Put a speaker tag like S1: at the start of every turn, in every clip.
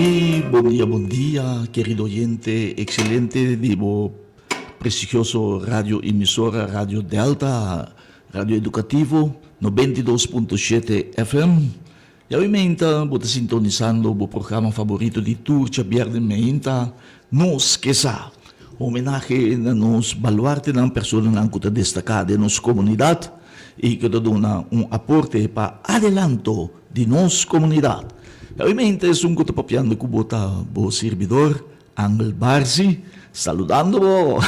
S1: Sí, buen día, querido oyente, excelente, digo, prestigioso radio emisora, Radio Delta, Radio Educativo, 92.7 FM. E ovviamente, você sintonizando o programa favorito de Turcia Biardemente, Nos Que Sa, homenagem a nos baluarte ng persona ng kuta destacada em nossa comunidade e que dona aporte para adelanto de nossa comunidade. E ovviamente, sono kuta papiando kubota bo servidor, Angel Barsi, saludando-o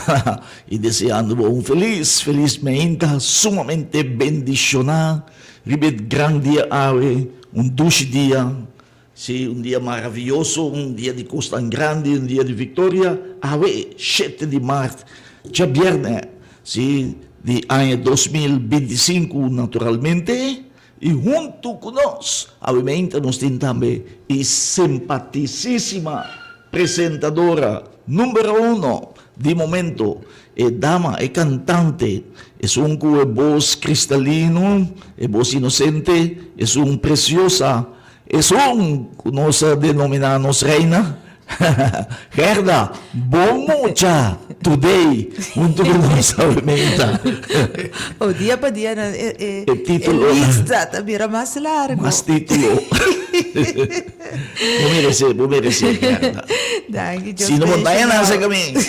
S1: e desejando-o feliz meinta, sumamente bendicionado, ribet grande dia ave, dulce dia, sim, dia maravilhoso, dia de Costa Grande, dia de Vitória, ave, 7 de março, já viernes, sim, de ano 2025, naturalmente, e junto conosco, obviamente, nós temos também a simpaticíssima presentadora número 1 de momento, é dama, é cantante, é voz cristalino, é voz inocente, é preciosa, é nossa denominamos reina, Gerda, bom mucha, today, junto com nossa alimenta.
S2: O dia para dia,
S1: título,
S2: lista também era mais largo.
S1: Mais título. Vou merecer, Gerda. Se não montanha, nasce caminho.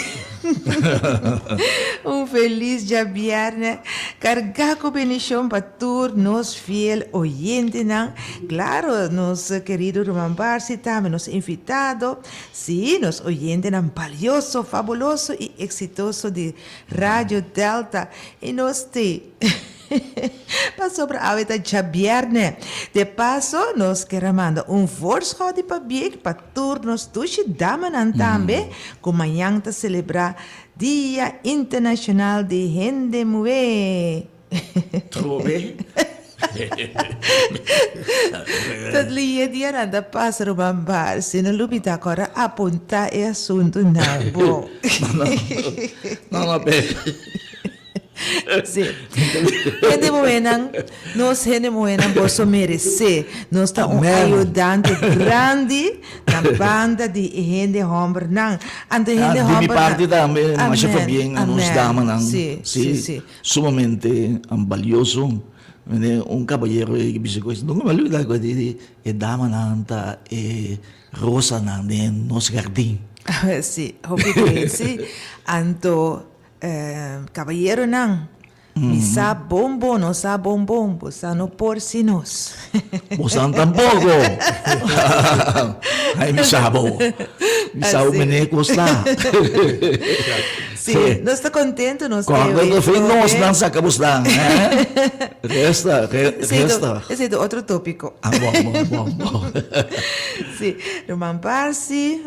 S2: Feliz dia viernes, cargar com bendição para todos nos fiel oyentes, claro, nos querido Roman Barsi também nos invitado, sim, nos oyentes valioso, fabuloso e exitoso de Radio Delta e nos Passou para a hora de viernes. De passo, nós queremos forço de pabiek para turnos tushi damanan também, como amanhã te celebrar Dia Internacional de Gente Mulher.
S1: Trove?
S2: Tadliya dia nada passa no bambar, se não lubita agora apontar é assunto não bom.
S1: Não,
S2: Sim. Gente buena, nós gente buena posso merecer. Nós estamos ajudante grande na banda de gente homem não. Ante gente homem.
S1: De minha parte também, mas já foi bem, nos dama não.
S2: Sim.
S1: Sumamente valioso. Caballero que disse coisa, não me lembro da de dama não tá rosa não nos jardim.
S2: Sim, sim. Anto caballero não. Misa bombo, no sa bombom, bosa no porcinos.
S1: Bosan tampoco. Ay, misabo. Misabo menecos lá.
S2: Sim, nós estamos contentes, nós estamos.
S1: Quando eu fui, nós não sacamos lá. Resta.
S2: Esse é outro tópico.
S1: Bom.
S2: Sim, Roman Barsi,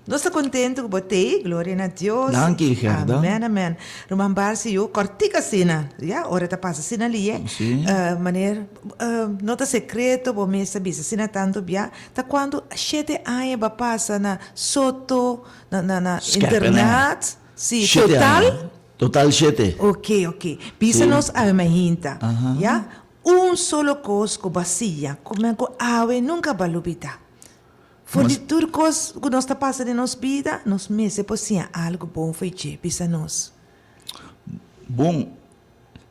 S2: nós estamos contentes com você, glória a Deus.
S1: Danke, Gerda.
S2: Amém. Roman Barsi, eu cortica cena, já, hora tá passa cena ali, maneira, nota secreto, bom me sabe, cena tanto bia, tá quando 7 anos ba passa na soto, na internet, sim, total.
S1: Total 7.
S2: Ok. Pisa-nos a imaginta, já? Solo cosco vazia, como que ave nunca vai lubitar. For de tudo que nós está passando em nossa vida, nós meses possia algo bom feito, pisa nós.
S1: Bom,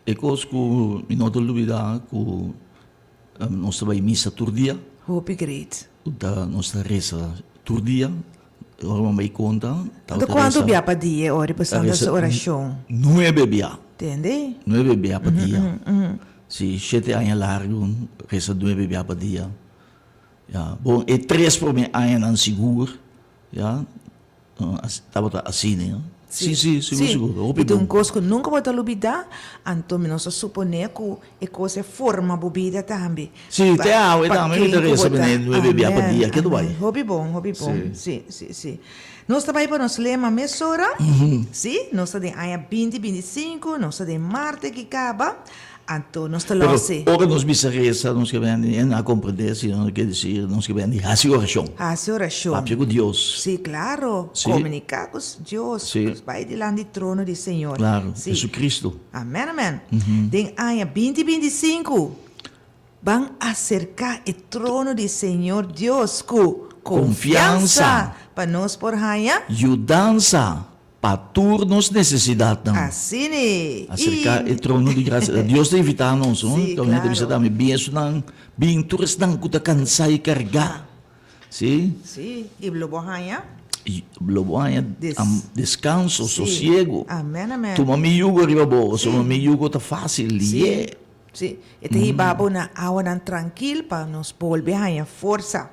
S1: é coisa que não te dúvida que nós vai missa todo dia.
S2: Hope great.
S1: Da nossa reza todo dia. Agora vai conta.
S2: Então quanto bia para dia, ora passando essa oração?
S1: 9 bia.
S2: Entende?
S1: 9 bia para dia. Se 7 anos largo, reza 9 bia para dia. Ja, bom, e 3 por mim anos seguro, ja, estava assim, né? Sim, seguro.
S2: Então, coisa que nunca vou te olvidar, então, nós suponemos que é coisa forma bebida também.
S1: Sim, também me interessa bem, não é bebida para dia, que tu vai?
S2: Hobby bom. Sim. Nós também para nós lema mesora, sim, nós temos aí 2025, nós temos Marte que acaba. Então, nós estamos lá.
S1: Ora, nós bisarresa, nós que vem a compreender, se não quer dizer, nós que vem a oração.
S2: A oração.
S1: Papi com Deus.
S2: Sim, claro.
S1: Sí.
S2: Comunicar com Deus.
S1: Sí.
S2: Vai diante do trono do Senhor.
S1: Claro,
S2: sí.
S1: Jesus Cristo.
S2: Amém. Den ano 2025, vão acercar o trono do Senhor Deus com confiança para nós por hanya.
S1: Ajudança para turnos necessidade.
S2: Assim é.
S1: Acerca o trono de graça. Deus te invitar nós, não?
S2: Sim,
S1: Então,
S2: claro.
S1: bisa dami bem isso não, bem turis não kuta cansai carga. Sim?
S2: Sim, e lobo hanya.
S1: E loboanha descanso,
S2: Sim.
S1: sossego.
S2: Amém, amém.
S1: Tu mami yugo riba bo, so mami yugo tá fácil,
S2: Sim. Sim. Este hibabo na awa nan tranquilo para nos volver hanya força.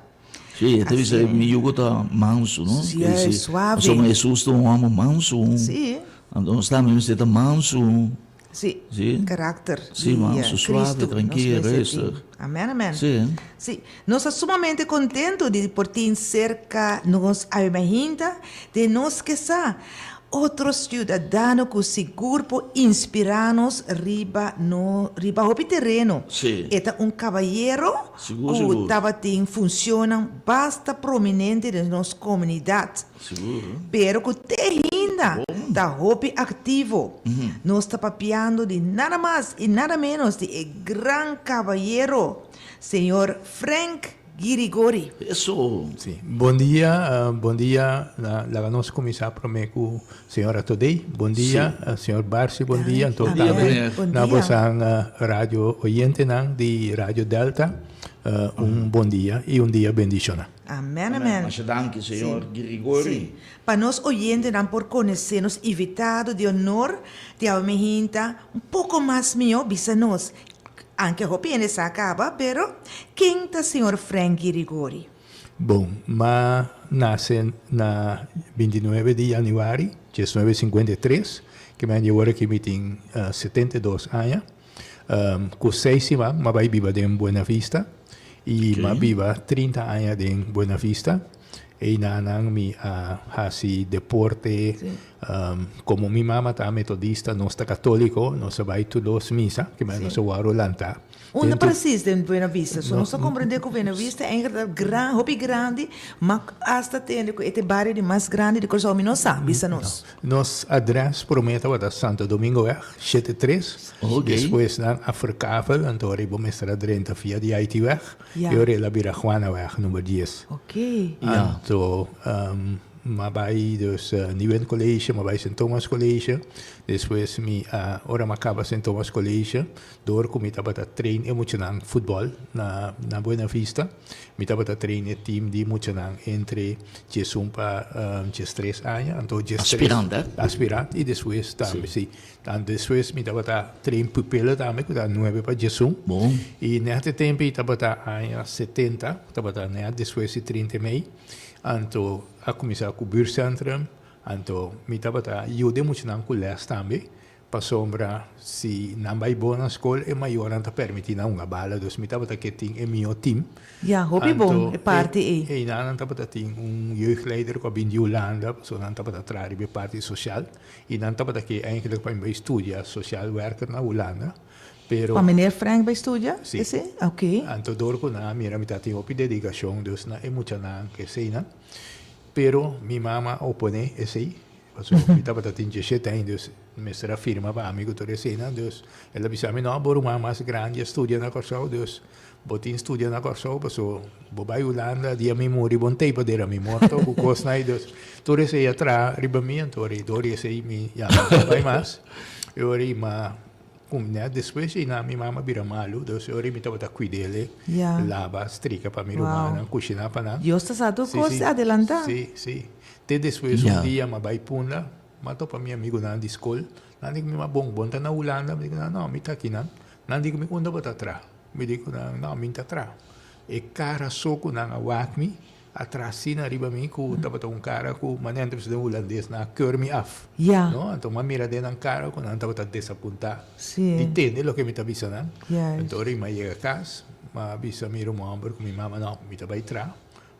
S1: Sim, até bisa mi yugo tá manso, não?
S2: Sim, é suave.
S1: So Jesus tu amo manso.
S2: Sim.
S1: Então está mesmo está manso.
S2: Sim.
S1: Sim.
S2: Carácter.
S1: Sim, manso, suave, tranquilo,
S2: isso. Amém, amém.
S1: Sim.
S2: Sim. Nós estamos sumamente contentos de por ter cerca nos imagina de nós que sa outros cidadãos que seguro por inspirar-nos riba o terreno.
S1: Sim.
S2: Eta cavalheiro
S1: Seguro.
S2: que estava tem funciona basta prominente de nossa comunidade.
S1: Seguro.
S2: Pero que te ainda está hobby ativo. Nós está papiando de nada mais e nada menos de gran cavalheiro, senhor Frank Girigori.
S1: Isso.
S3: Sì. Buon dia, la nostra commissaria Promecu, signora Todei, buon dia, signor Barsi, buon dia,
S2: Amen.
S3: totale,
S2: Buon
S3: na
S2: dia.
S3: bosang radio oyente nang di Radio Delta, un buon dia e un dia bendicional.
S2: Amém, amém.
S1: Mas danke, senhor Grigori.
S2: Para nós oyentes, não por conhecer-nos, invitado de honor, de aumentar pouco mais melhor, bisa nós. Anche a opinião se acaba, pero quem é o senhor Frank Girigori?
S3: Bom, ma nasce na 29 de januari 1953, que me agora aqui me tem 72 anos, com 6 anos, ma vai viva em Buena Vista, e ma viva 30 anos em Buena Vista, e nanang mi hasi deporte, como mi mama ta metodista, nós ta católico, nós vai todos misa, que me nós waro lanta.
S2: Onde precisa em Buena Vista? Só nós compreender que Buena Vista é um hobby grande, mas hasta tem este barrio de mais grande de coisa que não sabe, bisa nós.
S3: Nos adres prometa wa da Santo Domingo weg, 73.
S1: Okay.
S3: Después dan Afrikavel, en toen ribo mestra 30 via di IT weg.
S2: Ja.
S3: E ora la Birajuana weg, nummer 10.
S2: Ok.
S1: Ja.
S3: En toen, mabai dus Nieuwen College, mabai St. Thomas College. Después ora acaba St. Thomas College. Door kom ik dat train emotioneel voetbal na Buena Vista. Mi dat train het team die emotioneel entre Jesumpa 3 años. Entonces
S1: Aspirant, hè?
S3: Aspirant. Y después también sí. Dan después mi dat train pupila también que da 9 para Jesum.
S1: Bom.
S3: Y en este tiempo dat años 70, dat después de 30 mei. Anto a começar com o buurcentrum, anto mi tabata ajuda muito na les também, para sombra se não vai bom na escola é maior anta permitir na uma bala, dus mi tabata que tem é meu team.
S2: Ja, hobby bom, é parte aí.
S3: E na tabata tem jeugdleider com a Bindi Holanda, so na tabata trari be parte social, e na tabata que eigenlijk para me estudia social worker na Holanda. Pero
S2: Para meneer Frank bij studia?
S3: Sim.
S2: Esse? Ok.
S3: Anto dorko na mira mi tati opi dedicación dus na mucha na que seina. Pero mi mama opone esse. Paso mi tapa tatin 17 anos, dus me será firma para amigo to resina, dus ela bisami no boru mama mais grande estudia na Corsau, dus botin estudia na Corsau, paso bobai Holanda dia mi muri bon tempo dera mi morto bu cosnai dus to resei atra riba mi antori dori sei mi ya vai mas. E ori ma después na mi mama bira malu, dus ori mi tapa qui dele,
S2: Ja.
S3: lava, strica para mi
S2: Wow.
S3: romana, cucina para na.
S2: Yo estás a tu
S3: Sí,
S2: cosa
S3: sí.
S2: adelantar.
S3: Sí, sí. Te después
S1: Ja.
S3: un día me vai punla, mato pa mi amigo na di school, nandig mi mabongbon ta na Holanda, mi dico no, mi ta kinan, nandig mi unda bata tra, mi dico no, mi ta tra. E cara soko na awak mi, atrasina riba mi ku tapata un cara ku manente de holandês na keur mi af.
S2: Ja.
S3: No, então ma mira den an cara ku nan tapata desapunta.
S2: Sí.
S3: Entende lo que mi ta bisanan?
S2: Yes.
S3: Então ma llega a casa, ma bisa mi rumamber ku mi mama no, mi ta vai tra.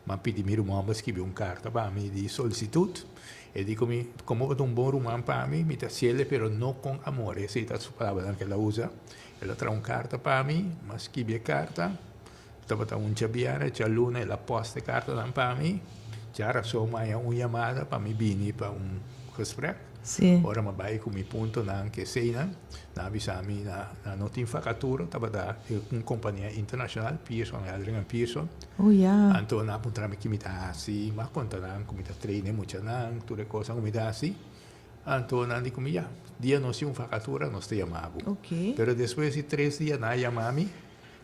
S3: Ma pidi mi rumamba scrive un carta para mi di solicitud e dico mi come un buon rumano para mi ta ciele pero no con amore se ta su palabra che la usa e la tra un carta para mi ma scrive carta tabata un ciabiare c'è luna e la posta carta dan para mi c'era insomma una chiamata para mi bini para un gesprek
S2: Sim.
S3: Ora mabai com mi punto na que sei na bisami na notin facatura tabada companhia internacional Pearson Adrian Pearson.
S2: Oh, ja.
S3: Anto na punta mi kimita asi, ma conta na comita treine mucha nang, tutte cose comita asi. Anto na di comia, dia no si un facatura no te llamavo.
S2: Ok.
S3: Pero después de 3 días na llamami,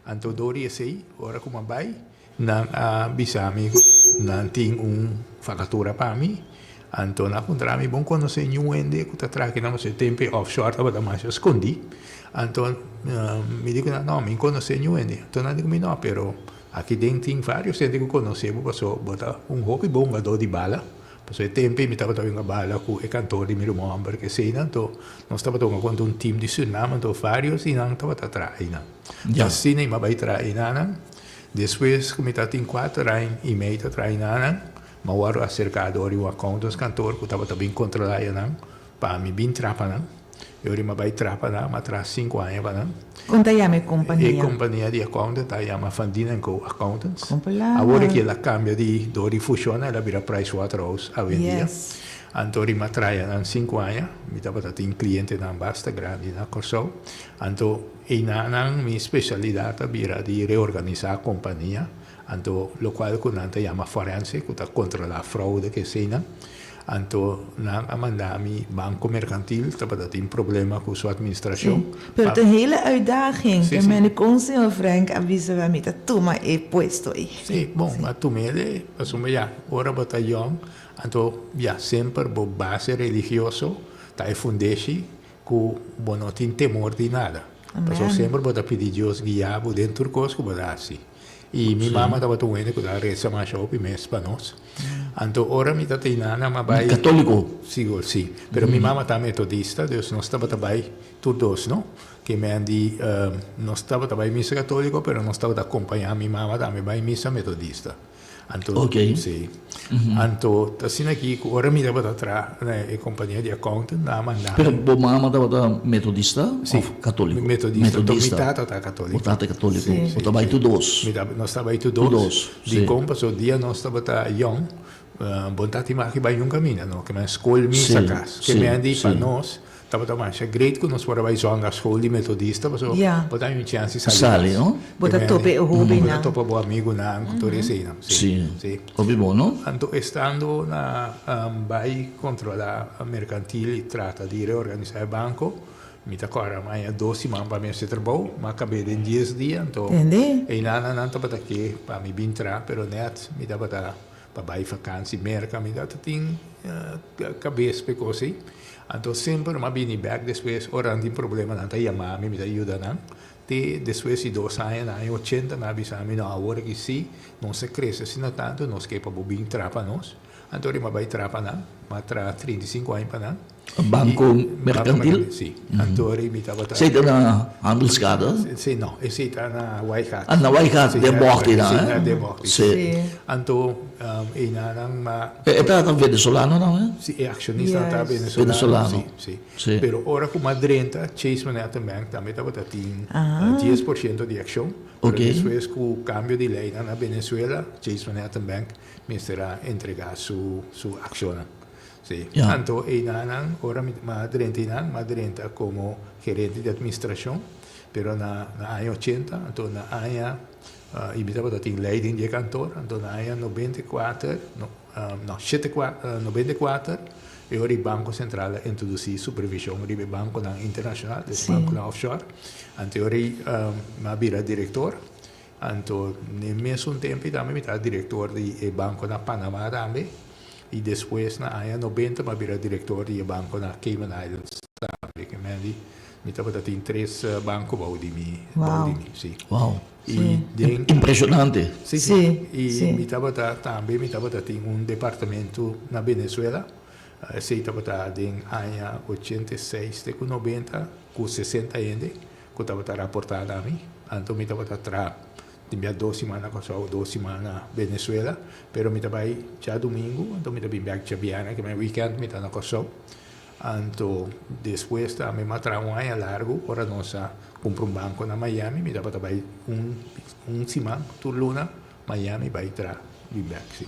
S3: anto dori sei, ora como bai, na bisami na ting un facatura pa mi. Anto na punta mi bon quando sei new ende, kuta traki na se tempo offshore tabada ma scondi. Anto mi dico no, mi quando sei new ende. Anto na dico mi no, pero aqui dentro tem vários gente que eu conhecebo, passou botar hobby bom gador de bala. Passou o tempo mi estava tendo uma bala com o cantor de meu irmão, porque sei então nós estava tendo quando um time de Suriname, então vários e não estava atrás, não. Assim nem mais vai atrás, não. Depois como está tem 4 anos e meio atrás, não. Mas o acercador e o accountants cantor que estava também controlando, não. Para mim bem trapa, não. Eu rima vai trapa, não, mas atrás 5 anos, não.
S2: Quanto é a companhia?
S3: E companhia de accountant, chama Fandina Co Accountants.
S2: Compilada.
S3: Agora que ela cambia de dori funciona, ela vira Pricewaterhouse a vendia.
S2: Yes.
S3: Antori matraia nan 5 anos, mi estava tendo cliente nan basta grande na Corsou. Anto e nan mi specialidade vira di reorganizzare a companhia. Anto lo quale con ante chiama forense, che controlla fraude che sei. Anto na amandami banco mercantil, estava tendo problema com sua administração.
S2: Pero de hele uitdaging.
S3: Sim,
S2: Que
S3: sim.
S2: mijn consul Frank avisa we met dat toma e puesto aí.
S3: Sì, bom, ma tu mele, insomma, ja, ora battaglione, anto, ja, sempre bo base religioso, tai fundesi, cu non tin temor di nada. Perché sempre bota pedir Deus guiar bo dentro cos que bodassi. E mi mamma estava tomando que da reza mais op e mes para nós. Anto ora mi tata inana ma vai
S1: Católico.
S3: Sì, però mi mamma ta metodista, dus non stava tabai todos, no? Che mi andi non stava tabai missa cattolico, però non stava da accompagnare mi mamma da me vai missa metodista. Anto,
S1: Ok.
S3: sì. Anto, tassina aqui, ora mi dava da tra e compagnia di accountant, na mandare.
S1: Pero bo mama estava metodista
S3: Sì,
S1: ou católico?
S3: metodista. Mi tata ta cattolico.
S1: O tata católico.
S2: Sim.
S1: O trabalho todos.
S3: Nós estava aí
S1: Todos,
S3: todos.
S1: sim.
S3: De como passou o dia, nós estava tá young. Bontati ma que vai um caminho, não? Que mais escola me
S1: Sim,
S3: sacas. Que
S1: sim,
S3: me andi para
S1: sim.
S3: nós. Estava também é great que nós fora vai jogar a escola de metodista, mas
S2: Ja.
S3: botar um chance
S1: Sali, no?
S2: Bota tope o hobby
S3: Bota
S2: na.
S3: tope o amigo na cultura não?
S1: Sim.
S3: Sim.
S1: Ouvi bom, não?
S3: Anto estando na vai controlar a mercantil e trata de reorganizar o banco, mi ta cora mai a 12 man para me se trabalho, ma acabei em 10 dias, então
S2: Entende?
S3: e nana não estava aqui para me bintra, pero net me dava para vai vakantie merca, me dava tem cabeça para coisa. Então sempre ma bini back depois ora tem problema não tá chamar me dá ajuda não. Te depois de 2 anos, na 80 na bisami não agora que sim, não se cresce assim tanto, nós que para bobin trapa nós. Então ele vai trapa não, mas tra 35 anos para não.
S1: Banco mercantil?
S3: Sim. Então ele me estava
S1: Você está na Handelskade?
S3: Sim, não, esse está na Waikato.
S1: Ah, na Waikato, de Borti
S3: Sim,
S1: lá,
S3: na de
S1: né?
S3: Borti.
S1: Sim.
S3: Então, inanang ma
S1: Está na venezuelano, não é?
S3: si é acionista
S2: Yes.
S3: tá venezuelano.
S1: Venezuelano.
S3: Sim, sim.
S1: Sim.
S3: Pero ora com Madrenta, Chase Manhattan Bank também estava tendo 10% de ação.
S1: Ok.
S3: Depois com o câmbio de lei na Venezuela, Chase Manhattan Bank me será entregar sua ação. Sim.
S1: Yeah.
S3: Então, inanang ora Madrenta como gerente de administração, pero na ano 80, então na ano e me estava tendo leiding de cantor, então na ano 94, no, 94, eu o Banco Central introduzi supervisão do Banco Internacional, do Banco Offshore, então eu me diretor, então no mesmo tempo também me estava diretor do Banco na Panamá também, e depois na ano 90 me diretor do Banco na Cayman Islands também, que me estava tendo 3 bancos de mim, sim.
S1: Uau.
S3: E
S1: Impressionante.
S3: sim,
S2: Sim,
S3: sim. E
S2: sim.
S3: também me estava tendo departamento na Venezuela. Esse estava em ano 86, com 90, com 60 anos, que estava reportado a mim. Então me estava atrás. Tinha 2 semanas com só 2 semanas Venezuela, pero me estava já domingo, então me estava em Biana, que é weekend, me estava na Kosovo. Então, depois também me atrás ano largo, para nós comprar banco na Miami, me estava semana, tur luna, Miami vai entrar, sim.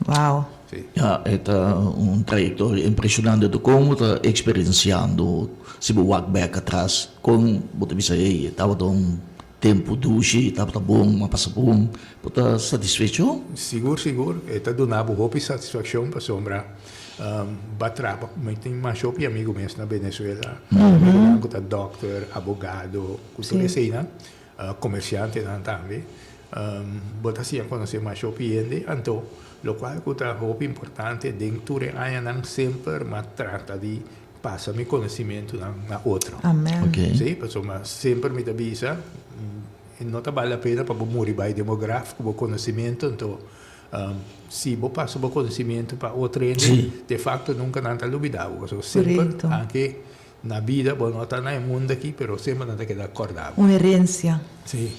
S2: Wow.
S3: Sí.
S1: Ja, het een trajectoria impressionante de como está experienciando se we walk back atrás com bota bisa estava tempo dushi estava bom mas passa bom bota satisfecho
S3: Seguro. Está donando hope e satisfação para sombra. Batrapa, mas tem uma shopping amigo mesmo na Venezuela. Amigo que doctor, abogado, cultura cena, comerciante também. Bota assim, conhecer uma shopping então, lo qual que está hope importante dentro de não sempre, mas trata de passar meu conhecimento na outra.
S2: Amen.
S1: ok
S3: Sim, pessoal, sempre me avisa, não tá vale a pena para morrer by demográfico, o conhecimento, então se você passa o conhecimento para outro
S1: Sim.
S3: de facto nunca não está duvidado, sempre,
S2: Correto.
S3: anche na vida, bom, não está no mundo aqui, mas sempre não está que acordado.
S2: Uma herência.
S3: Sim.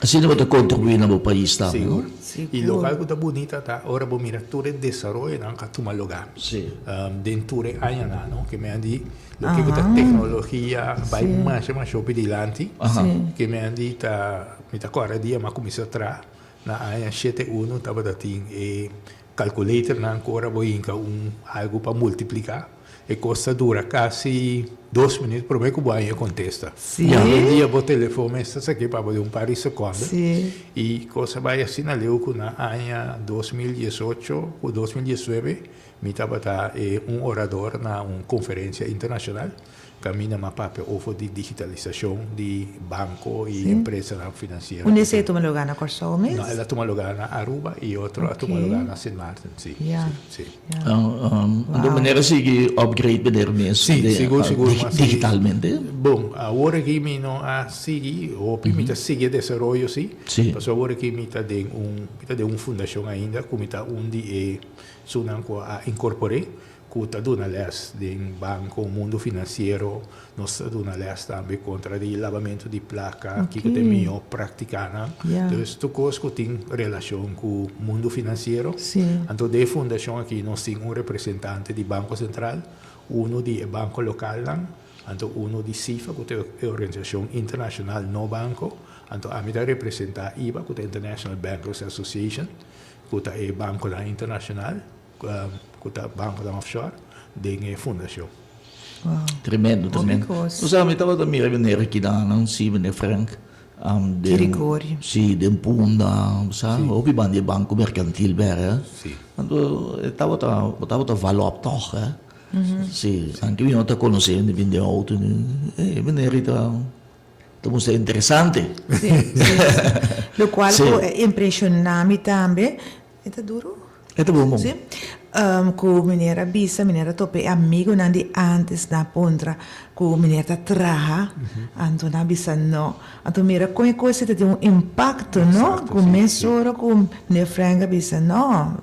S1: assim não vai contribuir no país tá
S3: Seguro.
S2: Seguro.
S3: E local que está bonita, tá? Ora, vou mirar todo o desenvolvimento não catuma lugar.
S1: sim
S3: Dentro de años, não? Que me andi, lo que está tecnologia, vai mais shopping de lante, que me andi tá, me tá agora dia, mas começou a tra, na aña 71, tava da ting e calculator na ancora vou inca algo para multiplicar. E costa dura quase 2 minutos para mim que o banho contesta.
S2: Sim.
S3: E um dia o telefone está aqui para um par de segundos.
S2: Sim.
S3: E coisa vai assim na leu que na ano 2018 ou 2019 me estava orador na uma conferência internacional caminha uma papel ovo de digitalização de banco e empresa financeira.
S2: Onde você toma lugar na Corsol mesmo?
S3: Não, ela toma lugar na Aruba e outro toma lugar na St. Martin. Sim,
S2: Yeah.
S3: sim.
S1: de maneira que upgrade bener mesmo
S3: Sim, seguro, mas
S1: digitalmente
S3: Bom, agora que me não a seguir, ou me está seguir desenvolvimento, sim.
S1: Sim.
S3: Mas agora que me está de fundação ainda, como está onde sunan ko a incorporei, que está dando les de banco, mundo financeiro, nós está dando les também contra o lavamento de placa, que tem meio praticana.
S2: Yeah.
S3: Então, tu coisa que tem relação com o mundo financeiro.
S2: Sim.
S3: Então, de fundação aqui, nós temos representante do Banco Central, de banco local, então de CIFA, que é a organização internacional no banco, então a mim representa IBA, que é a International Bankers Association, que é o banco internacional, que é o banco da offshore, de fundação.
S2: Wow.
S1: tremendo
S2: coisa.
S1: Você me estava também maneira que dá não se meneer Frank
S2: De rigore.
S1: Sì, del punda, sa, o bi bandi banco mercantil bere.
S3: Sì.
S1: Quando stavo a valop toch, Sì, anche io non ti conoscevo, quindi auto, merita, molto interessante.
S2: Sì, sì, sì. Lo quale
S1: Sì.
S2: impressiona também. È duro?
S1: È bom.
S2: Sì. Ku minera bisa, minera tope amigo nandi antes na pontra, ku minera traha, anto na bisa no. Anto mira come coisa tem um impacto, no?
S3: Exato,
S2: Ku
S3: sim,
S2: mesoro, ku ne franga bisa no.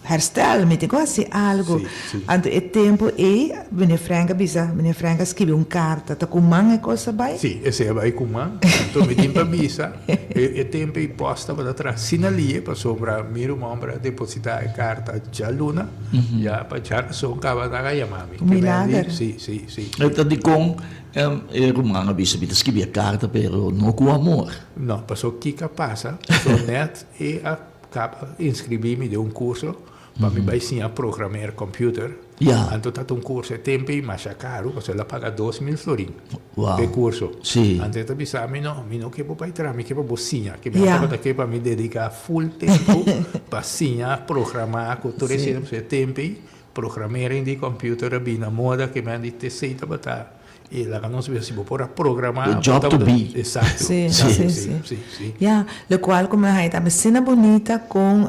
S2: Herstel, mi dico assim, algo.
S3: Sì, sì.
S2: Anto é tempo e minha franga scrive un carta, ta ku manga coisa vai?
S3: Sì, e se vai con me, tu mi dimpa bisa, e tempo i posta per atrás, sinalie, per sopra, miro membra, depositare carta già luna, ya per già sono cavata a mami.
S2: Milagre.
S3: Sì, sì, sì.
S1: E di con romano bisa bita scrivere carta però no con amor.
S3: No, passo chi passa, sono net e a capa iscrivimi di un corso, ma mi vai sim a programmare computer.
S1: Ja.
S3: Anto tato un corso e tempi, ma c'è caro, perché la paga 2.000 florin.
S1: Wow.
S3: Per corso.
S1: Sì.
S3: Anto tato bisa, mi no che puoi tra, mi che puoi signa, che mi
S2: Ja.
S3: ha fatto che mi dedica full tempo, per signa, programmare, con tutte le tempi, programmare di computer, bina moda, che mi hanno detto sei tabata. E la non si può programmare.
S1: The job to be.
S3: Esatto.
S2: Sì,
S3: Esatto,
S2: sì, sì.
S3: sì.
S2: Ja, lo qual come hai da messina bonita con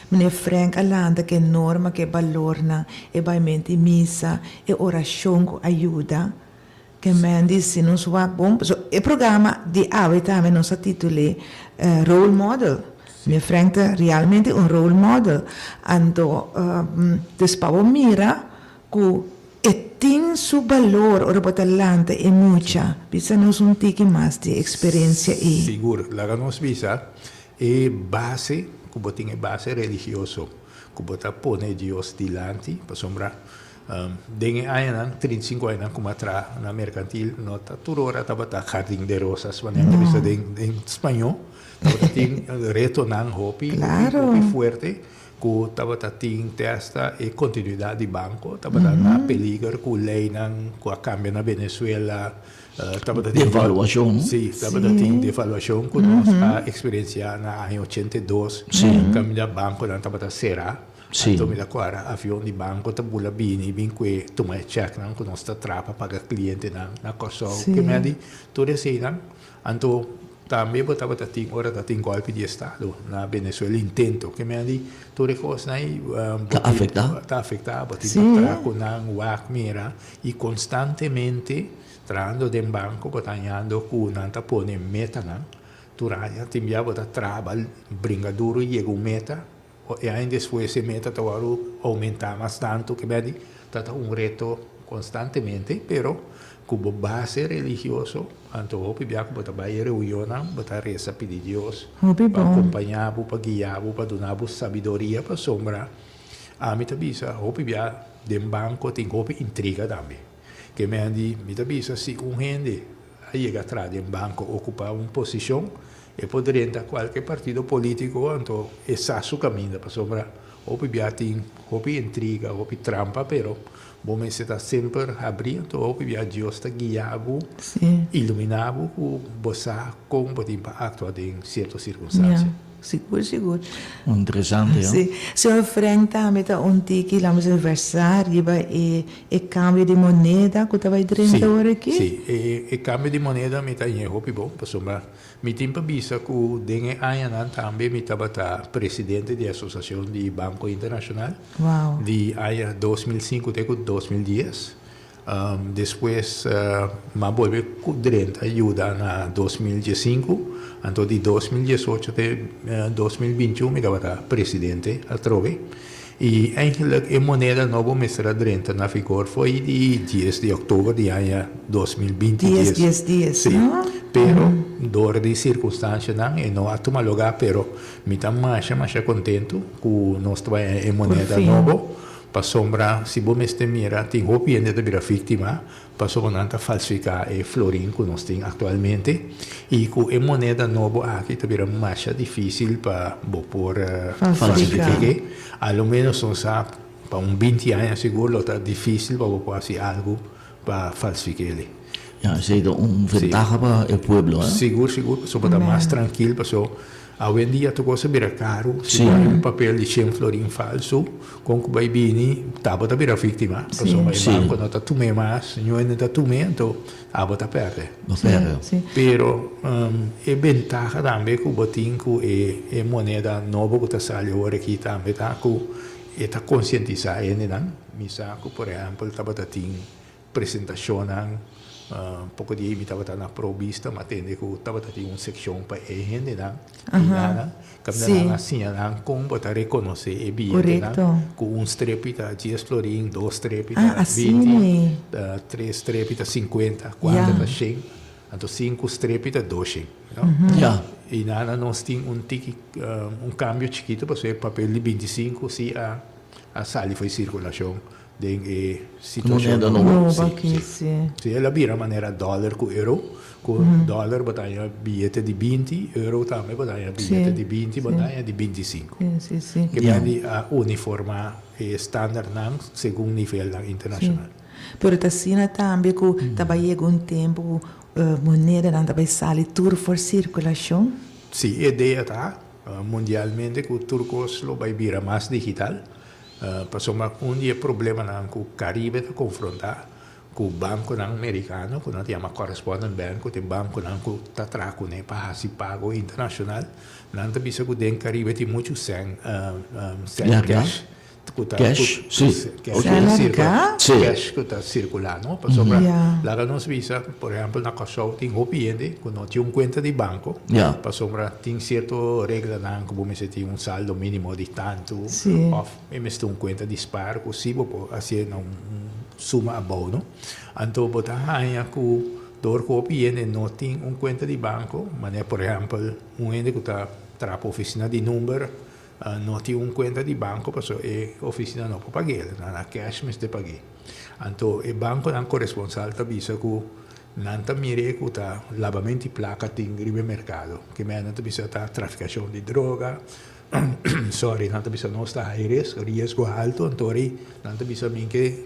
S2: meneer Frank Alanda che norma che ballorna e baimenti missa e orazione con aiuta che men disse non so bom so e programma di aveta non sa titoli role model. Meneer Frank è realmente un role model ando despavo mira cu e tin su valor ora botalante e mucha bisa nos un tiki más de experiencia e
S3: Sicuro, la nos visa è base, come tiene base religioso, come pone Dios dilanti, per sombra, dengue anni, 35 anni, come tra na mercantil, nota turora tabata jardín de rosas, vanno vista in spagnolo, tabata tin reto nan hopi,
S2: Claro.
S3: hopi fuerte, ku tabata ting testa e continuidade di banco tabata na peligro ku lei nang ku a cambio na Venezuela tabata
S1: Devaluação.
S3: sì tabata ting devaluação ku nós a experiência na ano 82 cambia banco na tabata sera
S1: Sì.
S3: Anto mi da quara avion di banco tabula bini vinque tu mai check nang ku nostra trapa paga cliente na Kosovo
S2: Sì.
S3: che mi di tu resina anto também botava tating ora tating golpe de estado na Venezuela intento que me di tu recos nai tá afetado boti para com nang wak mira e constantemente trando del banco botando com nanta pone meta nang tu raya timbia bota trabalho brinca duro e chega meta e ainda depois essa meta tavaru aumentar mais tanto que me di tata reto constantemente però cubo base religioso anto hopi biak bota baie reuniona bota reza pedir Dios
S2: Hopi
S3: para
S2: bom.
S3: acompanhar para guiar para donar sabedoria para sombra a mita bisa hopi biak dem banco tem hopi intriga também que me andi mita bisa se gente chega atrás dem banco ocupar uma posição e poderia entrar qualquer partido político anto essa su caminho para sombra hopi biak tem hopi intriga hopi trampa pero bom você está sempre abrindo hopi biak Dios está guiando
S2: Sim.
S3: iluminado com você como pode actuar em certas circunstâncias.
S2: Seguro, seguro.
S1: Interessante, ja.
S2: Sì, se enfrenta met un tiki la anniversario e cambio di moneta, cosa vai dentro ora aqui?
S3: Sì, e cambio di moneta mi tagliamo hopi bom, insomma, mi timpa bisa ku denge ayan tambe mi tabata presidente di associazione di Banco Internacional
S2: Wow.
S3: di aya 2005 te ku 2010. Después ma volve ku direnta aiuta na 2015 anto di 2018 te 2021 mi tabata presidente altrove e eigenlijk in moneda novo mi sarà direnta na vigor foi di 10 di ottobre di aya 2020
S2: 10,
S3: sì,
S2: no?
S3: pero door di circostanze nang e no atumaloga pero mi tam masha contento ku nostra in moneda
S2: Por fin.
S3: novo pa sombra si bo meste mira ting hopi ende da bira vittima pa sombra falsifica e florin ku nos ting actualmente e ku e moneda novo aqui ta bira masha difícil pa bo por falsificar allo meno son sa pa un 20 anni sicuro ta difícil pa bo quasi algo pa falsificarli.
S1: Ja, zeker een ventaja para el pueblo, ¿eh?
S3: Seguro, so para mais tranquilo, passou. Hoje em dia, tu gosta de virar caro, se
S1: Sim.
S3: vai papel de 100 florim falso, com que vai vir, tá bota virar vítima. Passou, vai
S1: Sim.
S3: banco, não tá tume mais, não é tá tume, então, a bota perde.
S1: No perro.
S2: Sì.
S3: Pero, é ventaja também que o botinho é moneda nova que tá saindo agora aqui também, tá, que tá conscientizar ainda, não? Misa, por exemplo, tá bota tem apresentação, pouco de me estava na provista, mas tem que estava tendo uma secção para a gente, né? Caminhando assim, como botar reconhecer e bem, com um strepita, 10 florim, 2 strepita, 20, 3 strepita, 50, 40, 100, então 5 strepita, 12.
S1: Ja.
S3: E nada, nós tínhamos um câmbio chiquito para ser papel de 25, se a sala foi circulação. De situação
S1: Moneda
S2: nova aqui,
S3: sim. Se ela vira maneira dólar com euro, com dólar botanha bilhete de 20, euro também botanha bilhete de 20, botanha de 25.
S2: Sì.
S3: Que é a uniforma standard não, segundo nível internacional.
S2: Pero tassina também que trabalhei um tempo moneda não também sale tour for circulação.
S3: Sim, a ideia tá mundialmente que o turcos lo vai virar mais digital. Passou um dia problema com o Caribe a confrontar com o banco americano, que não tinha uma correspondente banco, tem banco que está traco né para se pago internacional, não tem bisa que o Caribe tem muito sem cash.
S1: Cash? Sim.
S3: Cash que está circulando. Passou lá nos visa, por exemplo, na Kosovo tem opiente, que não tinha conta de banco. Passou tem certa regra não, que você tem um saldo mínimo de tanto, ou você tem conta de spar, que se você assim não suma abono. Então, botar aí que dor que opiente não tem conta de banco, mas por exemplo, ente que está trapo oficina de número não tinha conta de banco, passou a oficina não para pagar, na cash mas de pagar. Então, o banco não corresponsável está bisa que não está mire que está lavamento de placa tem no mercado, que me não está bisa tá traficação de droga, sorry, não bisa não está high riesgo alto, então não bisa minke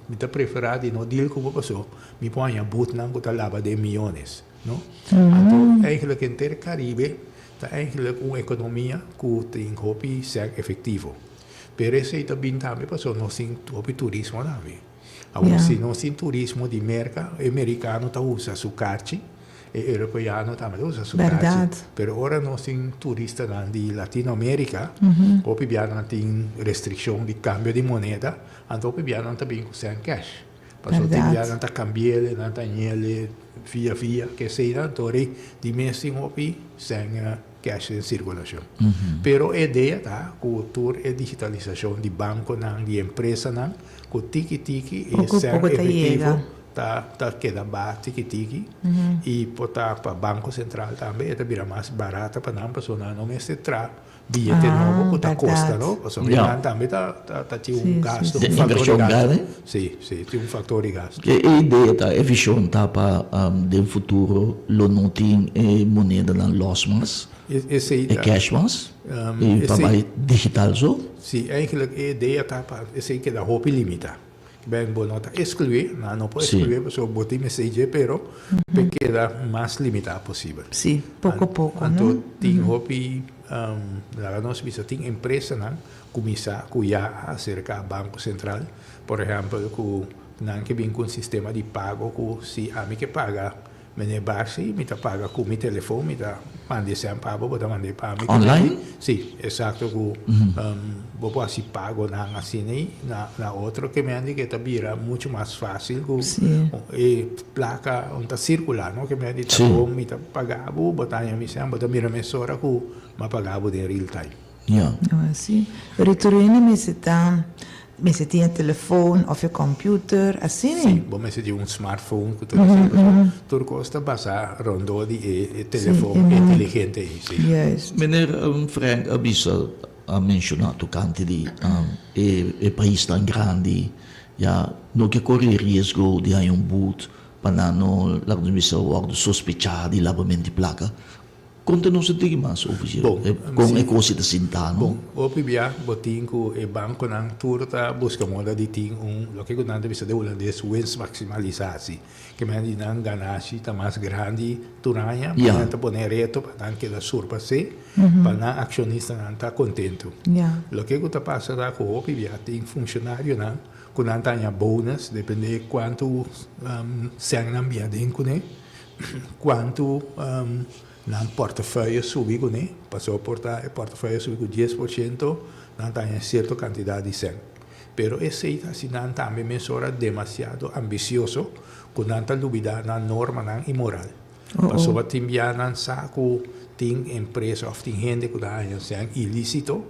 S3: mita preferado no deal como passou, me põe a boot não que lava de milhões, não? Então, eigenlijk in ter Caribe, tá eigenlijk uma economia que tem hopi ser efetivo. Pero esse também também passou no sim hopi turismo também. Agora se no sim turismo de merca, americano tá usa su carchi, e europeano também usa su carchi. Pero ora no sim turista de Latinoamérica, hopi biano tem restrição de câmbio de moneda, então hopi biano também usa cash. Passou tem biano tá cambiele, não tá nhele via que seja, então de mês hopi sem cash em circulação. Pero a ideia tá, cultura e digitalização de banco não, de empresa não, com tiki-tiki e ser efetivo, tá queda ba tiki-tiki e botar para banco central também, é vira mais barata para não pessoa não mestre tra bilhete novo que tá custa, não? Pessoa também tá tinha gasto, fator de gasto. Sim, tem fator de gasto.
S1: A ideia tá é visão tá para de futuro lo não tem moneda na los mas e cash mas e para digital so.
S3: Sim, eigenlijk a ideia tá para esse que da hope limita. Bem, bom, não tá excluir, não pode excluir, pessoa botar mensagem, pero queda mais limitado possível.
S2: Sim, pouco a pouco,
S3: então tem hope lá nós bisa tem empresa não começar cuidar acerca do banco central, por exemplo, que não que vem com sistema de pago que se a mim que paga me base, me paga com meu telefone, me mande sem pago, botar mande para mim.
S1: Online?
S3: Sim, exato, que vou assim pago na assim na outro que me ande que tá vira muito mais fácil, e placa onde circular, não que me ande tá bom, me tá pagado, botar em mim sem, botar mira mesora que me pagado de real time.
S1: Ja.
S2: Sim. Ritorno me se tinha telefone of je computer, assim,
S3: Sim, bom, mas se um smartphone que tudo custa passar rondou de telefone inteligente.
S2: Yes.
S1: Meneer Frank avisa a mencionato canti di país tão grande, ja, no que corre risco de hai boot para não lá do missa o sospechar de lavamento de placa. Conta-nos um pouquinho mais sobre isso. Com a coisa da Sintano.
S3: Bom, o PBA, botin que o banco não turta busca moda de ter o que nós devemos de holandês, wins maximalização. Que me diz não ganassi tá mais grande turanha, para não poner reto, para não quedar surpassar, para não acionista não tá contento. O que está passando com o PBA tem funcionário não, que não tem bônus, depende de quanto sangue não via dentro, quanto não portafeuille subiu, né? Passou a portafeuille subiu 10%, não tem certa quantidade de sangue. Pero esse assim não também mesura demasiado ambicioso, que não está dúvida na norma não imoral. Passou a timbiar não saco tem empresa ou tem gente que dá sangue ilícito,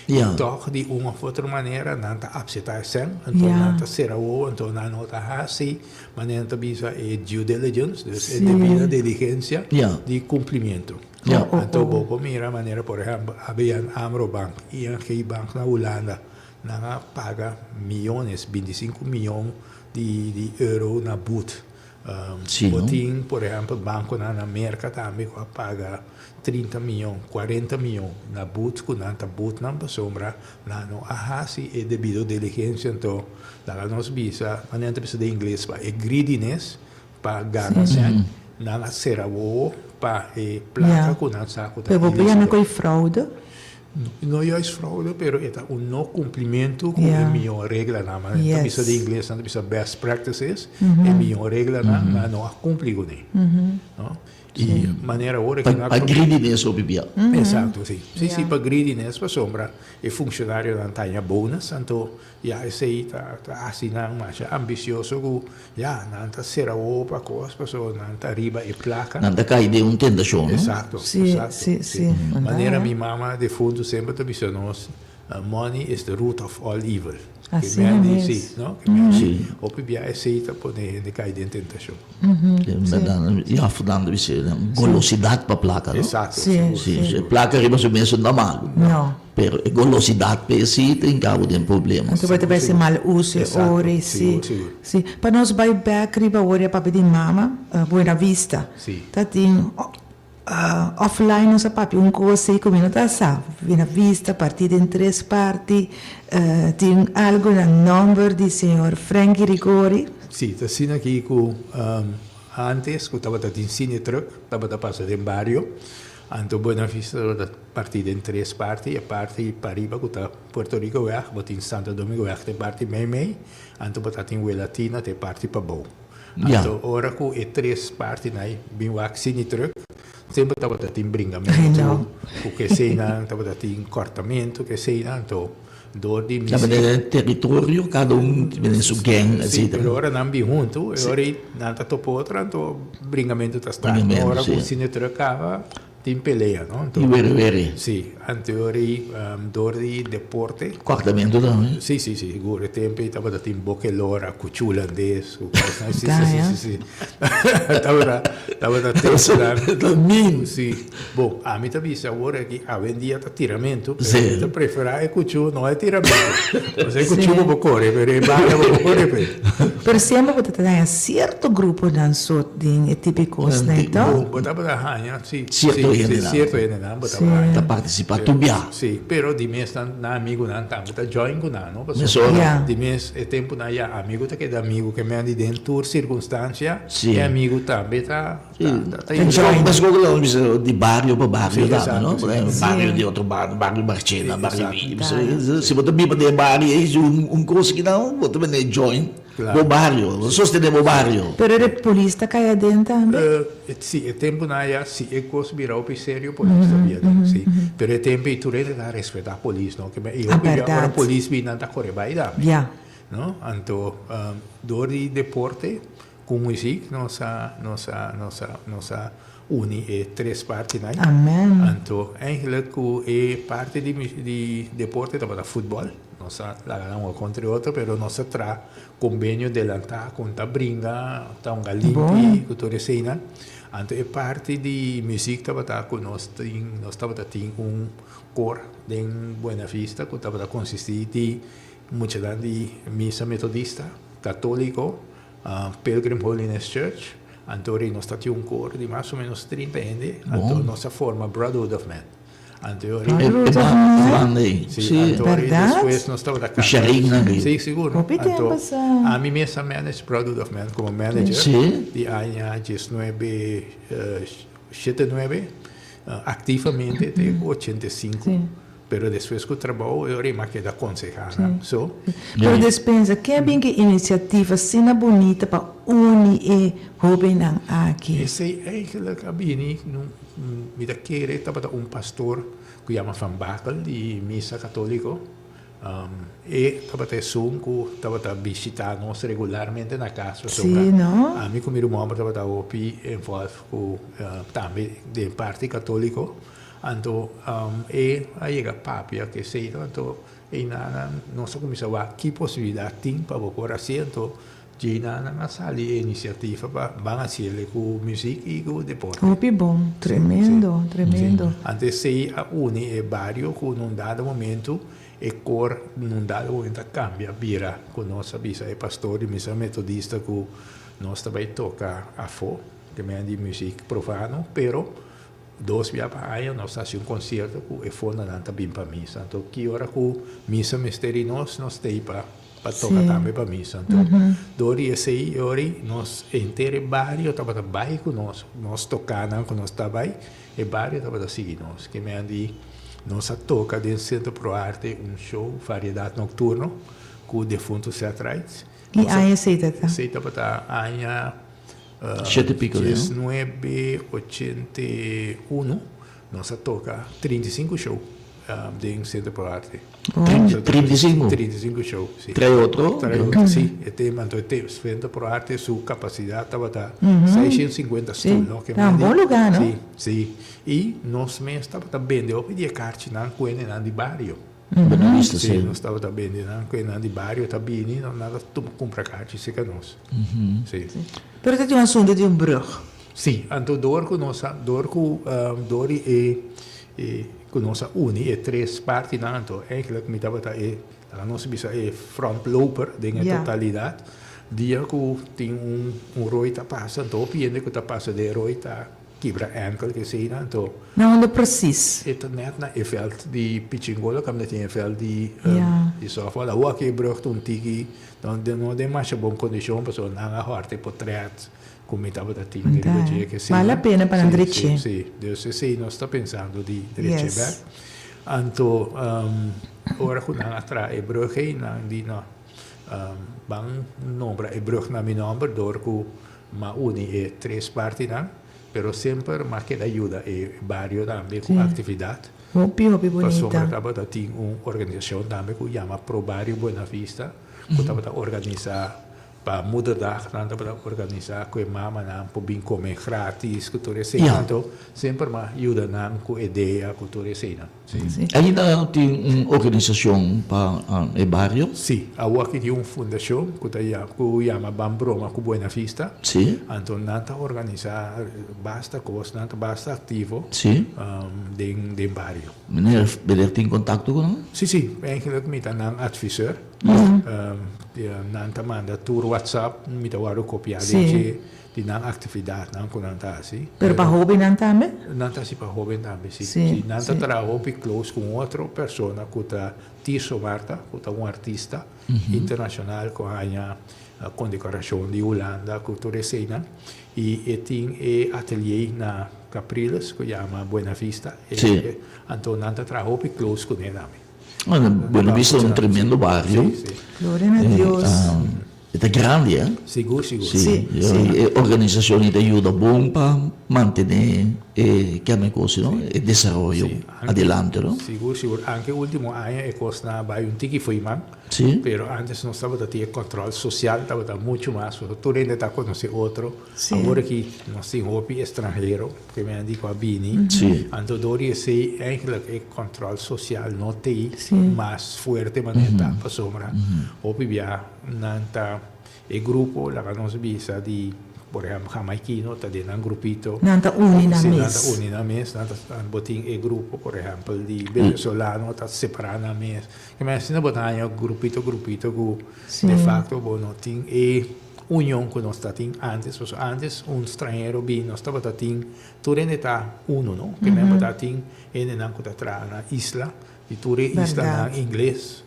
S3: então de uma ou outra maneira não está aceitar sangue, então não está serão, então não está assim, mas não está bisa due diligence, é devida diligência de cumprimento. Então vou mirar maneira, por exemplo, havia Amro Bank, ING Bank na Holanda, não paga milhões, 25 milhões de euros na boot. Botin, por exemplo, banco na América também paga 30 milhões, 40 milhões na boot, que não está boot, não para sombra, não ahasi é devido à diligência, então, lá nós bisa, mas não precisa de inglês, é greediness, para ganhar, não será o para placa que não sabe.
S2: Pero não é fraude?
S3: Não é fraude, pero é não cumprimento com a melhor regra, não precisa de inglês, não precisa best practices, é melhor regra, não cumpre com ele. E maneira hora que
S1: a greediness o bibia.
S3: Exato, sim. Sim, para greediness, para sombra, é funcionário não tem bônus, então, esse aí tá assim, não mais ambicioso, não tá será o para coisa, pessoa não tá riba e placa.
S1: Não tá cair de tentação,
S3: Exato,
S2: sim.
S3: Maneira minha mama de fundo sempre tá dizendo money is the root of all evil.
S2: Assim mesmo.
S3: Sim, não? Sim. O PBA aceita poder de cair em tentação.
S1: E afundando isso, golosidade para placa, não?
S3: Exato.
S1: Sim. Placa riba se mesmo normal.
S2: Não.
S1: Pero a golosidade para esse tem cabo de problema.
S2: Então vai ser mal uso, ore, sim. Para nós vai back riba ore para pedir mama, Buena Vista.
S3: Sim.
S2: Tá tem offline nossa papi coisa e como não tá sabe na vista partida em 3 partes tem algo no número de senhor Frankie Rigori.
S3: Sì, tassina aqui com antes, que estava em cine truck, estava a passar em barrio, anto Buena Vista estava partida em 3 partes, e a parte Pariba, que está Puerto Rico, bota em Santo Domingo, tem parte meio, anto bota em Huelatina, tem parte para bom. Anto ora com e 3 partes, né, bem o cine truck, sempre estava em bringamento, o que sei não, estava em cortamento, que sei não, então door di
S1: Dapat ada território, cada tem sua gang,
S3: sì,
S1: etc.
S3: per ora non vi junto, e ora nanta topo outra, então bringamento tá sta.
S1: Bringamento,
S3: Ora
S1: sì.
S3: com cine trocava, tem peleia, no?
S1: E
S3: Então,
S1: vere.
S3: sì, anteriori door di deporte.
S1: Cortamento também.
S3: Sì, sicuro, tempo estava da tim boquelora, cuchulandês, sì. Estava da tempo
S1: Também.
S3: sì. Bom, a mim também se agora que a vendia tá tiramento,
S1: Sì.
S3: eu prefiro é cuchu, não é tiramento. Você cuchu vou correr, pero bala vou correr.
S2: Per sempre potete certo grupo dançou de típicos, né? Então,
S3: Bom, botava da ranha, sì.
S1: Certo,
S3: certo, não, botava ranha.
S1: Da participa tubia.
S3: Sì, però di me na amigo não tá, bota join com não,
S1: Mas ora,
S2: Yeah.
S3: di me é tempo na ya amigo tá que da amigo que me andi dentro circunstância,
S1: Sì.
S3: e amigo também tá
S1: Então, mas quando não bisa de barrio para barrio,
S3: Sì,
S1: dá,
S3: esatto,
S1: não?
S3: sì.
S1: Barrio de outro barrio Marchena, barrio
S3: Esatto.
S1: B. Se você vive de barrio, é coisa que não, você também join
S3: Claro.
S1: o barrio, sostener o barrio.
S2: pero ele polícia caia dentro também.
S3: Sì, è tempo na ya, sì, è cosa birao per serio polizia via, sì. Per è tempo tu rende da rispettare polizia, no? Che io
S2: Ah,
S3: ora
S2: verdade.
S3: polizia vi nanta corre vai da.
S2: Ja.
S3: No? Anto dori deporte com music nossa uni e 3 parti nai.
S2: Amen.
S3: Anto eigenlijk e parte di deporte da football. Nossa la ganamos contra outro, pero nossa tra convegno dell'anta con ta bringa, ta un galimpi, cultura sena. Anto e parte di music da con nostra un cor den Buena Vista, che da consistiti muita di missa metodista, cattolico, Pilgrim Holiness Church, Antori nós temos coro de mais ou menos 30 anos, Antori nossa forma Brotherhood of Man. Antori,
S1: Sì,
S3: Antori
S2: verdade?
S3: depois nós estamos da casa.
S1: Sharing, né?
S3: Sim, seguro.
S2: Copi tempo,
S3: Anto,
S2: sa.
S3: a mim mesma manage Brotherhood of Man como manager,
S1: Sim.
S3: de ano 79, ativamente até 85.
S2: Sim.
S3: Pero depois que eu trabalho, eu rima que da concejala. So,
S2: Pero despensa, que é bem que iniciativa sina bonita para unir e jovem aqui.
S3: esse eigenlijk abini me da querer estava um pastor que chama Van Bakel de missa católico e estava te som que estava a visitar nós regularmente na casa.
S2: Sim, não?
S3: A mim com meu irmão estava a ouvir envolve com também de parte católico. Anto e aí a papia que sei então e na nossa comissão aqui possibilidade tem para o assento de na sala iniciativa para van ser com música e com deporte.
S2: Copi bom, tremendo, tremendo.
S3: Antes sei a uni e barrio com um dado momento e cor num dado momento cambia vira com nossa bisa e pastor e missa metodista que nós também toca a fo que me de música profano pero 2 via para aí nós fazemos concerto com e fona nanta bem para missa então que hora com missa misterios nós tem para tocar também para missa então dori esse aí ori nós inteiro barrio tava da bairro com nós tocando com nós também e barrio tava da seguir nós que me andi nós toca dentro do Centro Pro Arte show variedade nocturno com o defunto teatrais
S2: E aí aceita, tá?
S3: aceita para a
S1: Sete pico, né?
S3: 1981, nós toca 35 shows de Centro Pro Arte.
S1: 35?
S3: 35 shows, sim.
S1: Trae outro?
S3: Sim. E tem, Centro Pro Arte, sua capacidade estava a 650 stools.
S2: Sim, tá um bom lugar, não?
S3: Sim. E nós mesmo estava também, eu pedi a carte na coisa de barrio.
S1: Buena Vista,
S3: Sim,
S1: sim.
S3: nós estava também na coisa de barrio, também, não nada, tu compra carte, se que nós. Sim.
S2: Pero tem um assunto de brug.
S3: Sim, anto dorco dori e com nossa uni e 3 parti nanto eigenlijk me tava a nossa bisa e frontloper ding
S2: Ja.
S3: totalidade dia que tem um roita passa então piende que tá passa de roita quebra enkel que sei na to
S2: Nou, de precies.
S3: het net na veld die pitching goal kam net in veld die
S2: Ja.
S3: die so fala o que brugt un tiki dan de no de mais bom condition perso na harte potret come tava da team di
S2: Dai.
S3: Rice che sei
S2: Vale la pena per Andricci.
S3: sì dus sei non sta pensando di
S2: Yes.
S3: Rice anto ora kun na atra e brugge na di no bang nombra e brug na mi number door ku ma uni e tres parti na pero sempre ma che aiuta e barrio también con actividad
S2: Hopi, hopi
S3: Passou
S2: bonita.
S3: para trabalhar tem uma organização também que chama Probario Buena Vista, que está organizar para moederdag, dan para organizar com a mama na para bem comer grátis, que tudo isso,
S1: Ja.
S3: então sempre mais ajuda na com ideia, com tudo isso,
S2: Sim.
S1: Ainda tem uma organização para o bairro?
S3: Sim, aqui tem uma fundação que chama Bambroma com Buena Vista,
S1: Sim.
S3: então nanta organizar basta coisa, nanta basta ativo,
S1: Sim.
S3: den barrio.
S1: Meneer, ben je in contact com nós?
S3: Sim, eigenlijk met een adviseur. Nanta manda tour WhatsApp, met een waro kopia
S2: Sim.
S3: die nan actividade nan con nanta si.
S2: Pero para hobby não também?
S3: Nanta si pa joven también si.
S2: Sim,
S3: Nanta
S2: sim.
S3: trabajo pi close con otra persona kuta Tirso Marta, kuta un artista internacional con hanya condecoração de Holanda, cultura cena e tem atelier na Capriles que chama Buena Vista.
S1: Sim.
S3: Então nanta trabajo pi close con ele.
S1: Buena Vista é um tremendo bairro.
S3: Sim, sim.
S2: Glória a Deus.
S1: É grande, hein?
S3: Seguro, seguro.
S1: Sim.
S2: Sim.
S1: A organização te ajuda bom para manter que é coisa, não? O desenvolvimento adelante, não?
S3: Seguro, seguro. Anche último ano é costa vai um tiki foi man.
S1: Sim.
S3: Pero antes não estava a ter controle social, estava a muito mais. Tu ainda está conhecer outro.
S2: Sim.
S3: Agora que nós temos hobby estrangeiro, que me indica a Bini.
S1: Sim.
S3: Então, doria ser eigenlijk é controle social não tem
S2: Sim.
S3: mais forte, mas não está para sombra. Hobby via nanta e grupo la nós bisa di por exemplo, jamaiquino, está dentro de um grupito.
S2: Não está uni na
S3: Sim,
S2: mesa.
S3: nada uni na mesa, nada botin e grupo, por exemplo, de venezuelano, está separado na mesa. Que me ensina botar aí grupito, que
S2: Sim.
S3: de facto, bom, não tem e união que nós tem antes, ou seja, antes estrangeiro bem, nós estava tem tudo ainda está não? Que me botar tem ainda não que está na isla, e tudo isla na inglês.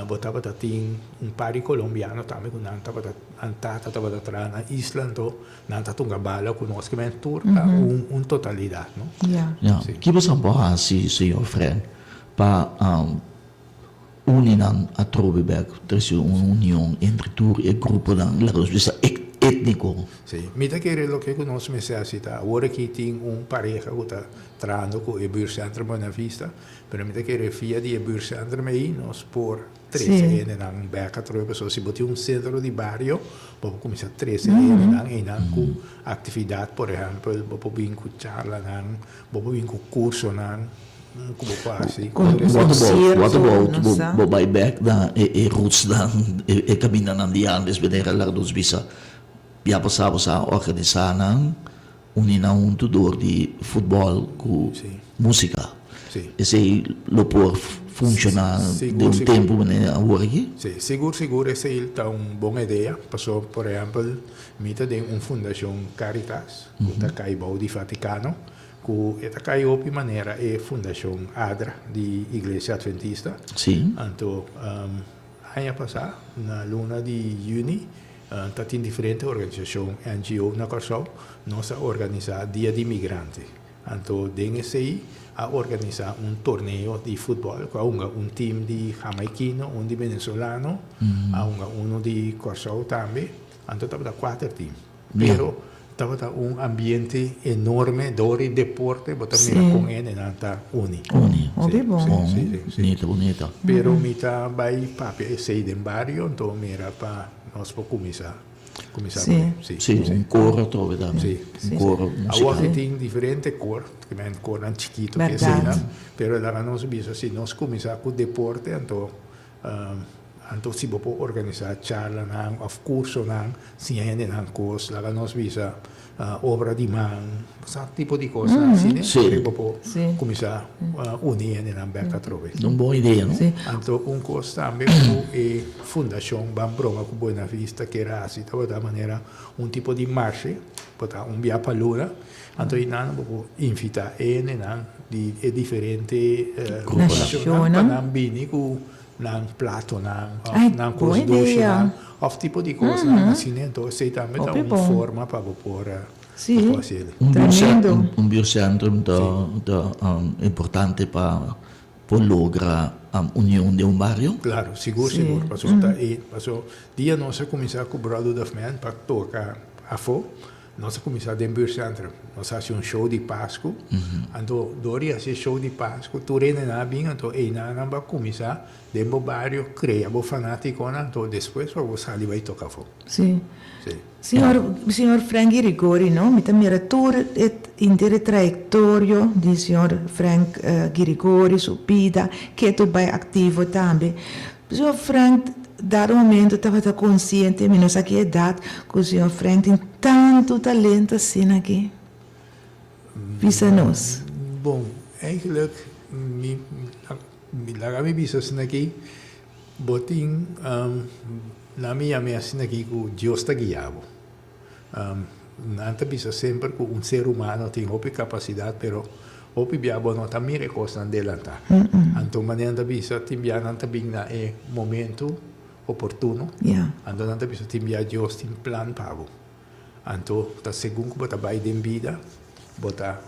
S3: Botava tem pari colombiano também que não estava atrás na isla, então não estava tunga bala que nós que men tour totalidade, não?
S2: Ja.
S1: Ja.
S3: Sim.
S1: Que você pode fazer, senhor Fred, para unir a Trobeberg, ter uma união entre tu e o grupo da Larosbisa étnico?
S3: Sim, mita querer lo que nós necessita. Agora que tem pareja que está trando com o buurcentrum Buena Vista, pero mita querer via die buurcentrum aí, nós por 13 en ang beca trobe, so se botar centro de barrio, vamos começar 13 en com atividade, por exemplo, vamos vir com charla, vamos vir com curso, como quase.
S1: What about bo buyback da e roots da e caminhando de antes vedere Larosbisa? Já passava a organizar um tutor de futebol com música.
S3: Sim.
S1: Esse lo por funcionar de tempo né agora aqui?
S3: Sim, seguro essa é uma boa ideia. Passou, por exemplo, mita de uma fundação Caritas, que está caibau de Vaticano, que está caibau de maneira é fundação ADRA de Igreja Adventista.
S1: Sim.
S3: Então, ano passado, na luna de junho, está em diferentes organizações, NGO na Corsol, nós organizamos Dia de Imigrante. Então, dentro aí, a organizar torneio de futebol com time de jamaiquino, de venezuelano, um de Corsol também. Então, estava 4 times. Pero, estava ambiente enorme, de deporte, mas também com ele, na uni.
S2: Uni, bom.
S1: Bonita.
S3: Pero, mita vai papi, sei de barrio, então, mira, para nós começar.
S1: Sim, coro trove também.
S3: Sim.
S1: Coro
S3: Agora que tem diferente cor, que é cor chiquito que sei, pero lá nós vimos assim, nós começar com o deporte, então Anto si popo organizar charla nang of curso nang siya nang course laga nos visa obra di man sa tipo di cosa sine
S1: Sì.
S3: popo
S2: Sì.
S3: comincia unire nang becca trove.
S1: Una buona idea, no?
S2: Sì.
S3: Anto un course tambe ku e fundación Bambroma ku Buena Vista che era si da manera un tipo di marche pota un via paluna anto inana popo invita nang di differenti
S2: Nazione.
S3: nang bini ku nang plato nang
S2: Ai,
S3: nang
S2: buona
S3: cos doce
S2: idea.
S3: nang of tipo di cosa nang asinento sei tambe da
S2: Proprio
S3: un
S2: buono.
S3: forma pa por
S2: Sì.
S1: Un
S2: Tremendo.
S1: un biocentrum importante para lograr união de um barrio.
S3: Claro, seguro,
S2: Sì.
S3: seguro. Paso dia nossa começar com o Brother of Man para tocar a fo. Nossa começar dentro do centro. Nós fazemos um show de Páscoa. Então, dori esse show de Páscoa, tu rene na bem, então aí na vai começar dentro do barrio, cria o fanático, então depois vamos sair vai tocar fo.
S2: Sì.
S3: Sim.
S2: Signor Frank Ghirigori, no? Mi tambiera tour et intere trajectorio di signor Frank Ghirigori, su vida, che tu vai attivo também. Signor Frank, dado momento, estava consciente, menos aqui idade, que o signor Frank tem tanto talento assim aqui. Visa nós.
S3: Bom, eigenlijk, laga mi bisa aqui, botin, na minha assim aqui, que Deus está guiado. Nanta bisa sempre que um ser humano tem outra capacidade, pero outra biabo não está mire coisa adelanta. Então, maneira bisa, tem bia nanta bing na momento oportuno.
S2: Ja.
S3: Então, nanta bisa tem bia Deus tem plan pago. Então, tá segundo que bota vai dem vida, bota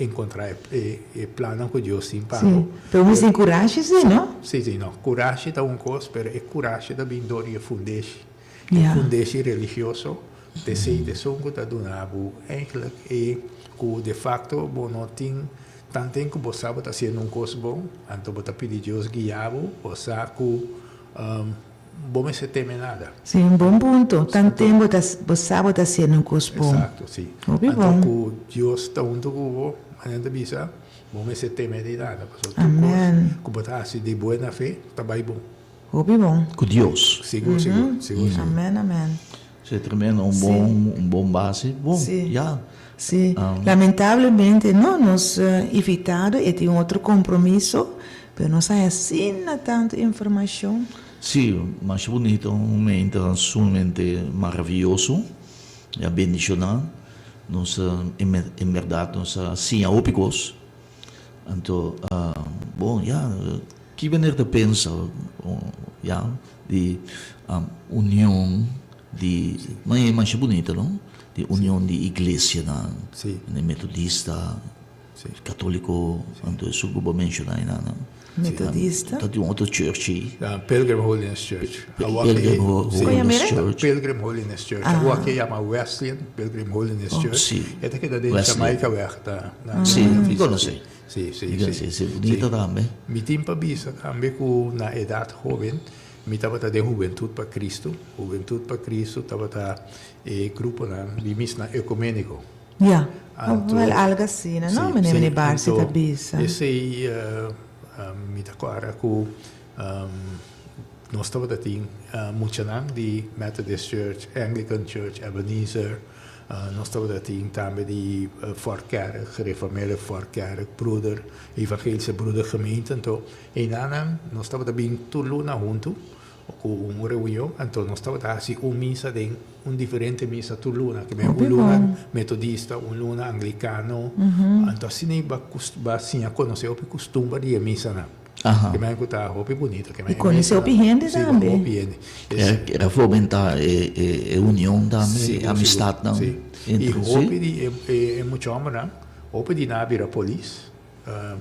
S3: encontrar e plano que Deus tem pago.
S2: Sim. Pero me encoraje, sim, não?
S3: Sì, no. Coragem da un cos, per e coragem da bindori e fundesi.
S2: Ja.
S3: E fundesi religioso, de sei de songo da donabu, eigenlijk e ku de facto bonotin tanten ku bosaba ta sendo un cos bom, anto bota pedi Deus guiabo, osa ku bom se teme nada.
S2: Sim, um bom ponto. Tanto tempo você está sendo um cospo.
S3: Exato, sì.
S2: Obi
S3: Anto
S2: bom.
S3: ku Deus ta unto ku manenda bisa, bom se teme de nada.
S2: Amen.
S3: Ku bota si de buena fe, ta bai bom.
S2: Obi bom.
S1: Com Deus.
S3: Seguro, seguro, seguro.
S2: Amém, amém.
S1: Isso é tremendo, um bom base. Bom,
S2: Sim.
S1: já.
S2: Sim. Lamentavelmente, não nos evitado e tem outro compromisso, mas nós assina tanta informação.
S1: Sim, mas bonito, um momento sumamente maravilhoso, é bendicional. Nós, em verdade, nós sim, ópicos. Então, bom, já, que maneira de pensar, já, de união, mas é mais bonito, não? De união de igreja,
S3: Sim.
S1: metodista,
S3: Sim.
S1: católico, então isso que eu vou mencionar, não?
S2: Metodista.
S1: Então, tem um outro church,
S3: Pilgrim Holiness Church.
S1: Pilgrim Holiness Church.
S3: Pilgrim Holiness Church. Agora que chama Wesleyan Pilgrim Holiness Church.
S1: sim.
S3: É daqui da dentro
S1: Wesleyan.
S3: Jamaica weg da.
S1: Sim, conosco.
S3: Sim, sim,
S1: Igreja, é bonita também.
S3: Mi timpa bisa também com na idade jovem, mi tava de Juventude para Cristo. Juventude para Cristo tava grupo na limis na ecumênico.
S2: Ja.
S3: Anto-
S2: Wel algo assim, não? Me nem barse da bisa.
S3: Esse mi ta cara ku nós estava da ting muchanang di Methodist Church, Anglican Church, Ebenezer. Nós estava da ting também di Forkerk, gereformeerde Forkerk, broeder, evangelische broedergemeente. Então, em Anam, nós estava da bem tudo na junto. Com reunião, então nós estava assim missa de diferente missa tu luna, que é luna metodista, luna anglicano, então assim nem ba assim a conhecer o costume de missa na, que me encanta roupa bonita, que me
S2: E conhecer o gente também.
S1: Era fomentar a união também, a amistade
S3: sim. E roupa é muito amor, roupa de navira polícia.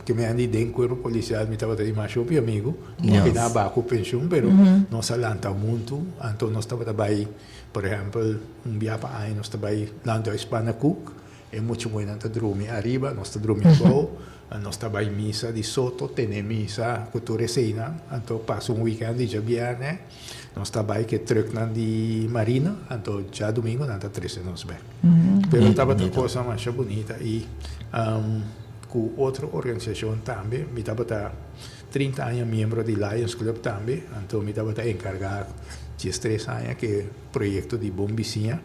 S3: Que me andi dentro do corpo policial, me estava de macho e amigo, que na baco pensão, pero nós alanta muito, então nós estava também, por exemplo, dia para aí nós também lando a Espanha Cook, é muito bom na dormir arriba, nós dormimos bom, nós também missa de soto, tem missa cultura cena, então passa weekend de viernes, nós também que truck na de marina, então já domingo nós tá 13 nós bem. Pero estava uma coisa mais bonita e com outra organização também, me estava 30 anos membro de Lions Club também, então me estava encarregado de 3 anos que projeto de bom vizinha.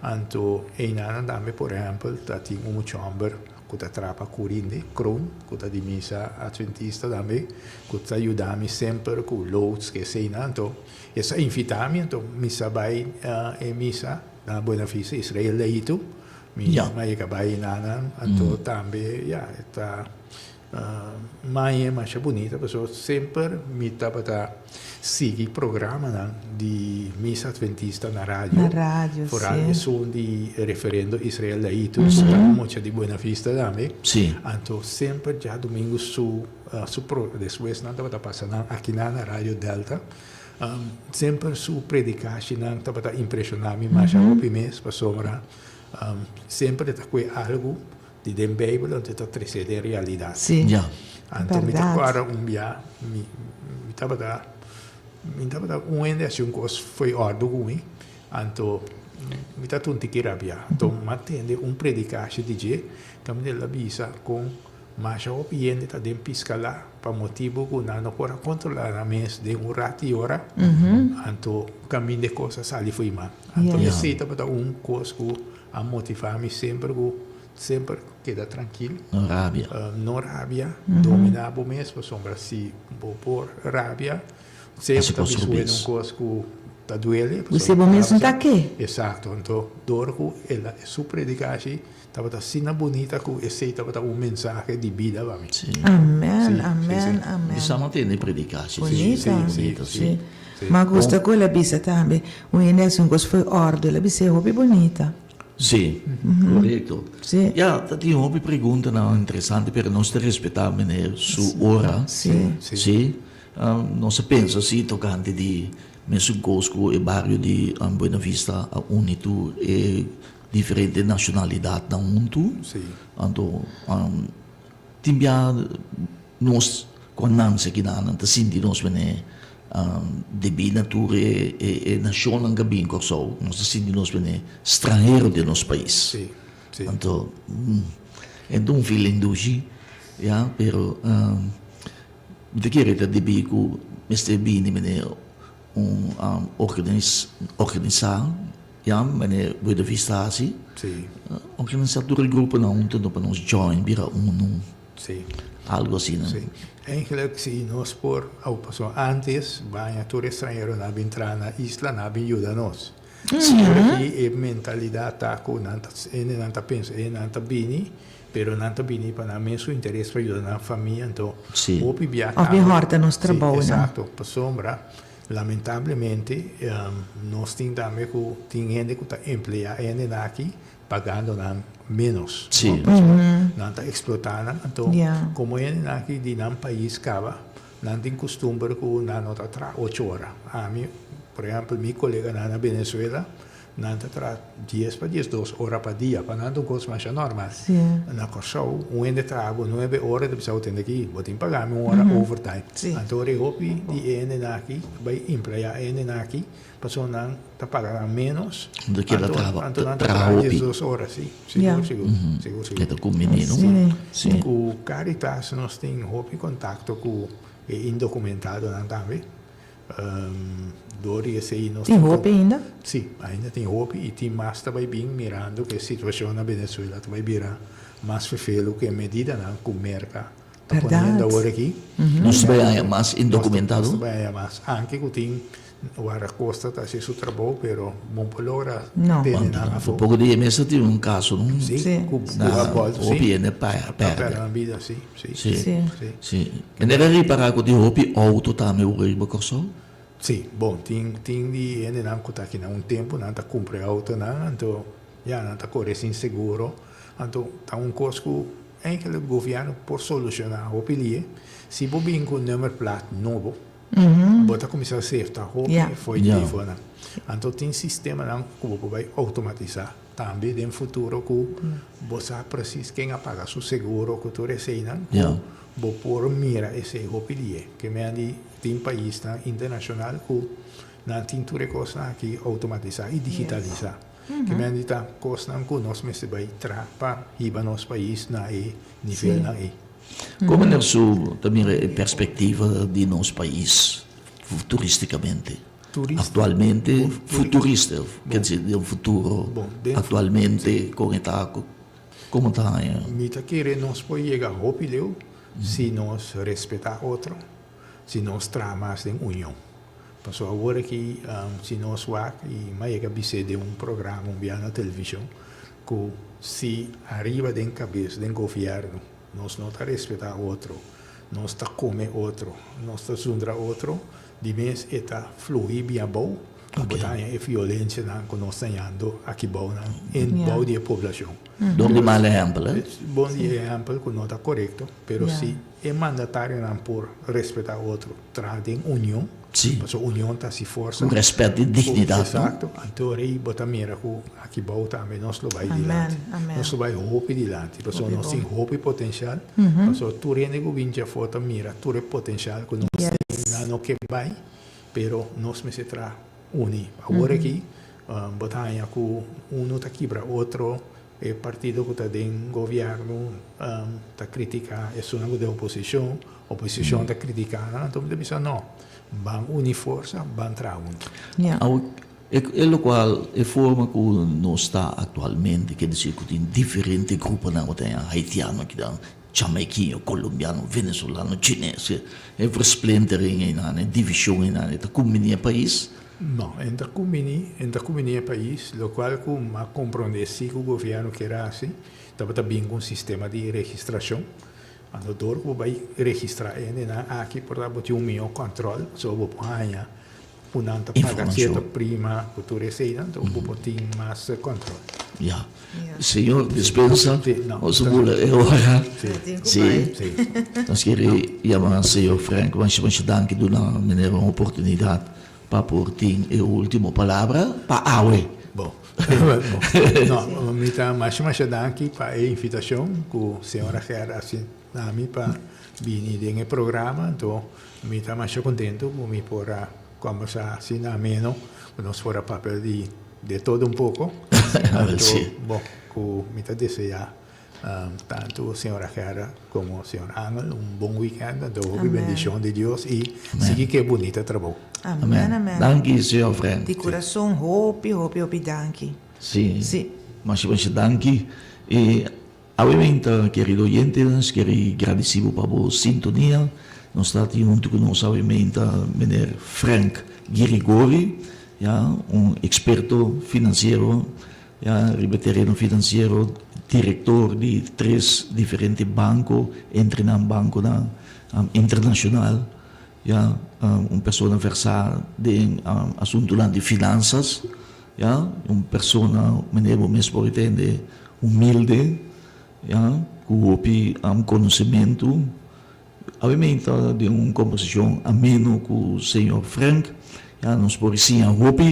S3: Então, em ano também, por exemplo, tem chamber que trapa curinde, Kron, que de missa adventista também, que ajuda-me sempre com loads que sei, então, essa invita-me, então, missa vai em missa, na Buena Vista, Israel leito, mas que vai nana, então, também, está mais bonita, pessoa sempre me estava seguir programa de missa adventista na rádio.
S2: Na rádio,
S3: por
S2: sim.
S3: Isso de referendo Israel Leitus, muito de Buena Vista também.
S1: Sim.
S3: Então, sempre já domingo depois não estava passando aqui na rádio Delta. Sempre su predicação não estava impressionando mas já o mês passou sempre está com algo de den Bíblia onde está trazendo a realidade.
S2: Sim.
S1: Ja.
S3: Então, me estava dia, me estava um ende assim coisa foi ordo ruim, então me estava tunti que rabia, então mantende predicação de je, também ela visa com mas o piende tá den piscala para motivo que não pode controlar a mês de rato e hora, então caminho de coisas ali foi mal, então eu sei estava coisa que a motivar-me sempre queda tranquilo.
S1: Não rabia.
S3: Não rabia, dominar o mês, para sombra se por rabia, sempre está visualizando coisa que está doendo.
S2: Você mesmo está aqui?
S3: Exato, então, dor ela é sua predicação, estava assim bonita que esse estava mensagem de vida para mim.
S1: Sim.
S2: Amém,
S3: Sim,
S2: amém,
S3: sim.
S2: amém.
S1: Isso mantém predicação.
S2: Bonita,
S1: Bonita,
S2: sim. Ma gusta quella bisa também. O Inês um gosto foi ordo, ela bisa é bonita.
S1: Sim, correto.
S2: Sim.
S1: Ja, dat die hobby pergunta não interessante para nós te respeitar sua hora.
S2: Sim.
S1: Sim. Nós pensa assim tocante de mesmo Cosco e bairro de Buena Vista a unitu e diferente nacionalidade da mundo.
S3: Sim.
S1: Então, timbia nós quando nós aqui na nanta senti nós bene de binatura e nação nga bem corso nós senti nós bene estrangeiro de nosso país.
S3: Sim, sim.
S1: Então, é um feeling doji, ja, pero de querer de bico este bini mene organizar, ja, mene Buena Vista assim.
S3: Sim.
S1: Organizar todo o grupo não, então para nós join, vira
S3: Sim.
S1: algo assim, né?
S3: Sim. Eigenlijk se nós por antes, banha todo estrangeiro na entrar na isla, na ajuda nós. Porque a mentalidade está com nanta pensa, nanta bini, pero nanta bini para mesmo interesse para ajudar a família, então
S1: Sim.
S2: Ovvio horta nos trabalho,
S3: Sim,
S2: né?
S3: exato, para sombra, lamentavelmente, nós temos também que tem gente que está empregando aqui, pagando menos.
S1: Sim.
S3: Não está explotando. Então, como é aqui de um país cava, não tem costume que não está 8 horas. A mim, por exemplo, meu colega na Venezuela, não está 10 para 10, 2 horas para dia, para não ter coisa mais normal.
S2: Sim.
S3: Na Corsau, de trabalho, 9 horas de pessoa tem aqui, vou ter que pagar 1 hora overtime.
S2: Sim.
S3: Então, eu hope de ene aqui, vai empregar ene aqui, pessoa não está pagando menos.
S1: Do que ela trabalha.
S3: Então, não está 2 horas, sim. Seguro.
S1: Que tá com o menino.
S2: Sim.
S3: O Caritas nós temos contato com o indocumentado também. Dori esse aí nós
S2: Tem roupa ainda?
S3: Sim, ainda tem roupa e tem mais também bem mirando que a situação na Venezuela vai virar mais feio que a medida não com merca.
S2: Verdade.
S3: Agora aqui.
S1: Nós vai mais indocumentado.
S3: Nós vai mais, anche que tem o Aracosta está se seu trabalho, pero não logra
S2: Não.
S3: ter nada a
S1: Um pouco de mesa tive um caso, não?
S2: Sim.
S1: Na
S3: sim.
S1: OPN perda.
S3: Para a vida, sim.
S1: Sim. Sim. E nella riparar com de hopi auto também o riba corso?
S3: Sim, bom, tem de ainda não que está aqui há tempo, não está cumpre auto, não, então já não está correndo sem seguro, então está coisa que o governo por solucionar o pili, se você vem com número plate novo, bota começar a ser, tá foi telefone, então tem sistema não que você vai automatizar, também no futuro que você precisa quem apaga seu seguro que tu recebe, vou por mira esse pili, que me andi tem país internacional que não tem tudo coisa aqui automatizar e digitalizar. Que me anda coisa que nós mesmo vai para ir para nosso país na nível na
S1: Como é a sua também a perspectiva de nosso país, futuristicamente? Atualmente, futurista, quer dizer, de um futuro, atualmente, como está?
S3: Mita querer nós pode chegar rápido se nós respeitar outro, se nós trabalhamos em união. Passou agora que se nós vamos e mais de um programa na televisão que se arriba da cabeça do governo, nós não está respeitar outro, nós está comer outro, nós está zundra outro, de mês está fluir bem bom, botar a violência que nós estamos tendo aqui em boa da população.
S1: Donde mal exemplo,
S3: bom exemplo que não está correto, mas se é mandatário por respeitar outro, trazer em união, porque a união está se força.
S1: Com respeito e dignidade.
S3: Exato. Então, aí, botar mira que aqui também nós lo vai dilante. Nós lo vai roupa dilante. Porque nós temos roupa e potencial. Porque tu rende que vinha foto, mira, tu é potencial que nós temos no que vai, pero nós me se tra uni. Agora aqui, botar aí que um está quebra outro, o partido que está dentro do governo está criticando, é uma da oposição, a oposição está criticando, então eu penso, não, vão unir força, vão trabalhar.
S1: É o qual é a forma que nós está atualmente, quer dizer, que tem diferentes grupos, tem haitiano, que tem jamaiquino, colombiano, venezuelano, chinês, é resplendering, divisão, está como em país.
S3: Não, entre comunidade país, o qual como compreender se o governo quer assim, estava também com um sistema de registração. A doutor vai registrar ele aqui para ter um melhor controle sobre o panha, punanta paga certa prima, que tu recebe, então vou ter mais controle.
S1: Ja. Senhor, dispensa, os bola é hora. Sim. Nós queremos chamar o senhor Frank, mas danke do na maneira uma oportunidade para por ti a última palavra para Awe.
S3: Bom, não, me dá mais danke para a invitação que a senhora quer assim a mim para vir no programa, então me dá mais contento por me poder conversar assim ameno, nós fora papel de todo um pouco. Bom, que me dá desejar tanto a senhora Gera como a senhora Angel bom weekend, então bendição de Deus e siga que bonita trabalho.
S2: Amém, amém.
S1: Danke, senhor Frank.
S2: De coração, hope, danke.
S1: Sim. Mas danke. E obviamente, querido oyente, nós queremos agradecer por a sintonia. Nós estamos junto com nós, obviamente, o Frank Girigori, experto financeiro, ribeterreno financeiro, diretor de 3 diferentes bancos, entre um banco internacional, uma pessoa versada em assuntos de finanças, uma pessoa, mesmo entende, humilde, que tem conhecimento, obviamente, de uma conversação ameno com o senhor Frank, nós por sim a roupa,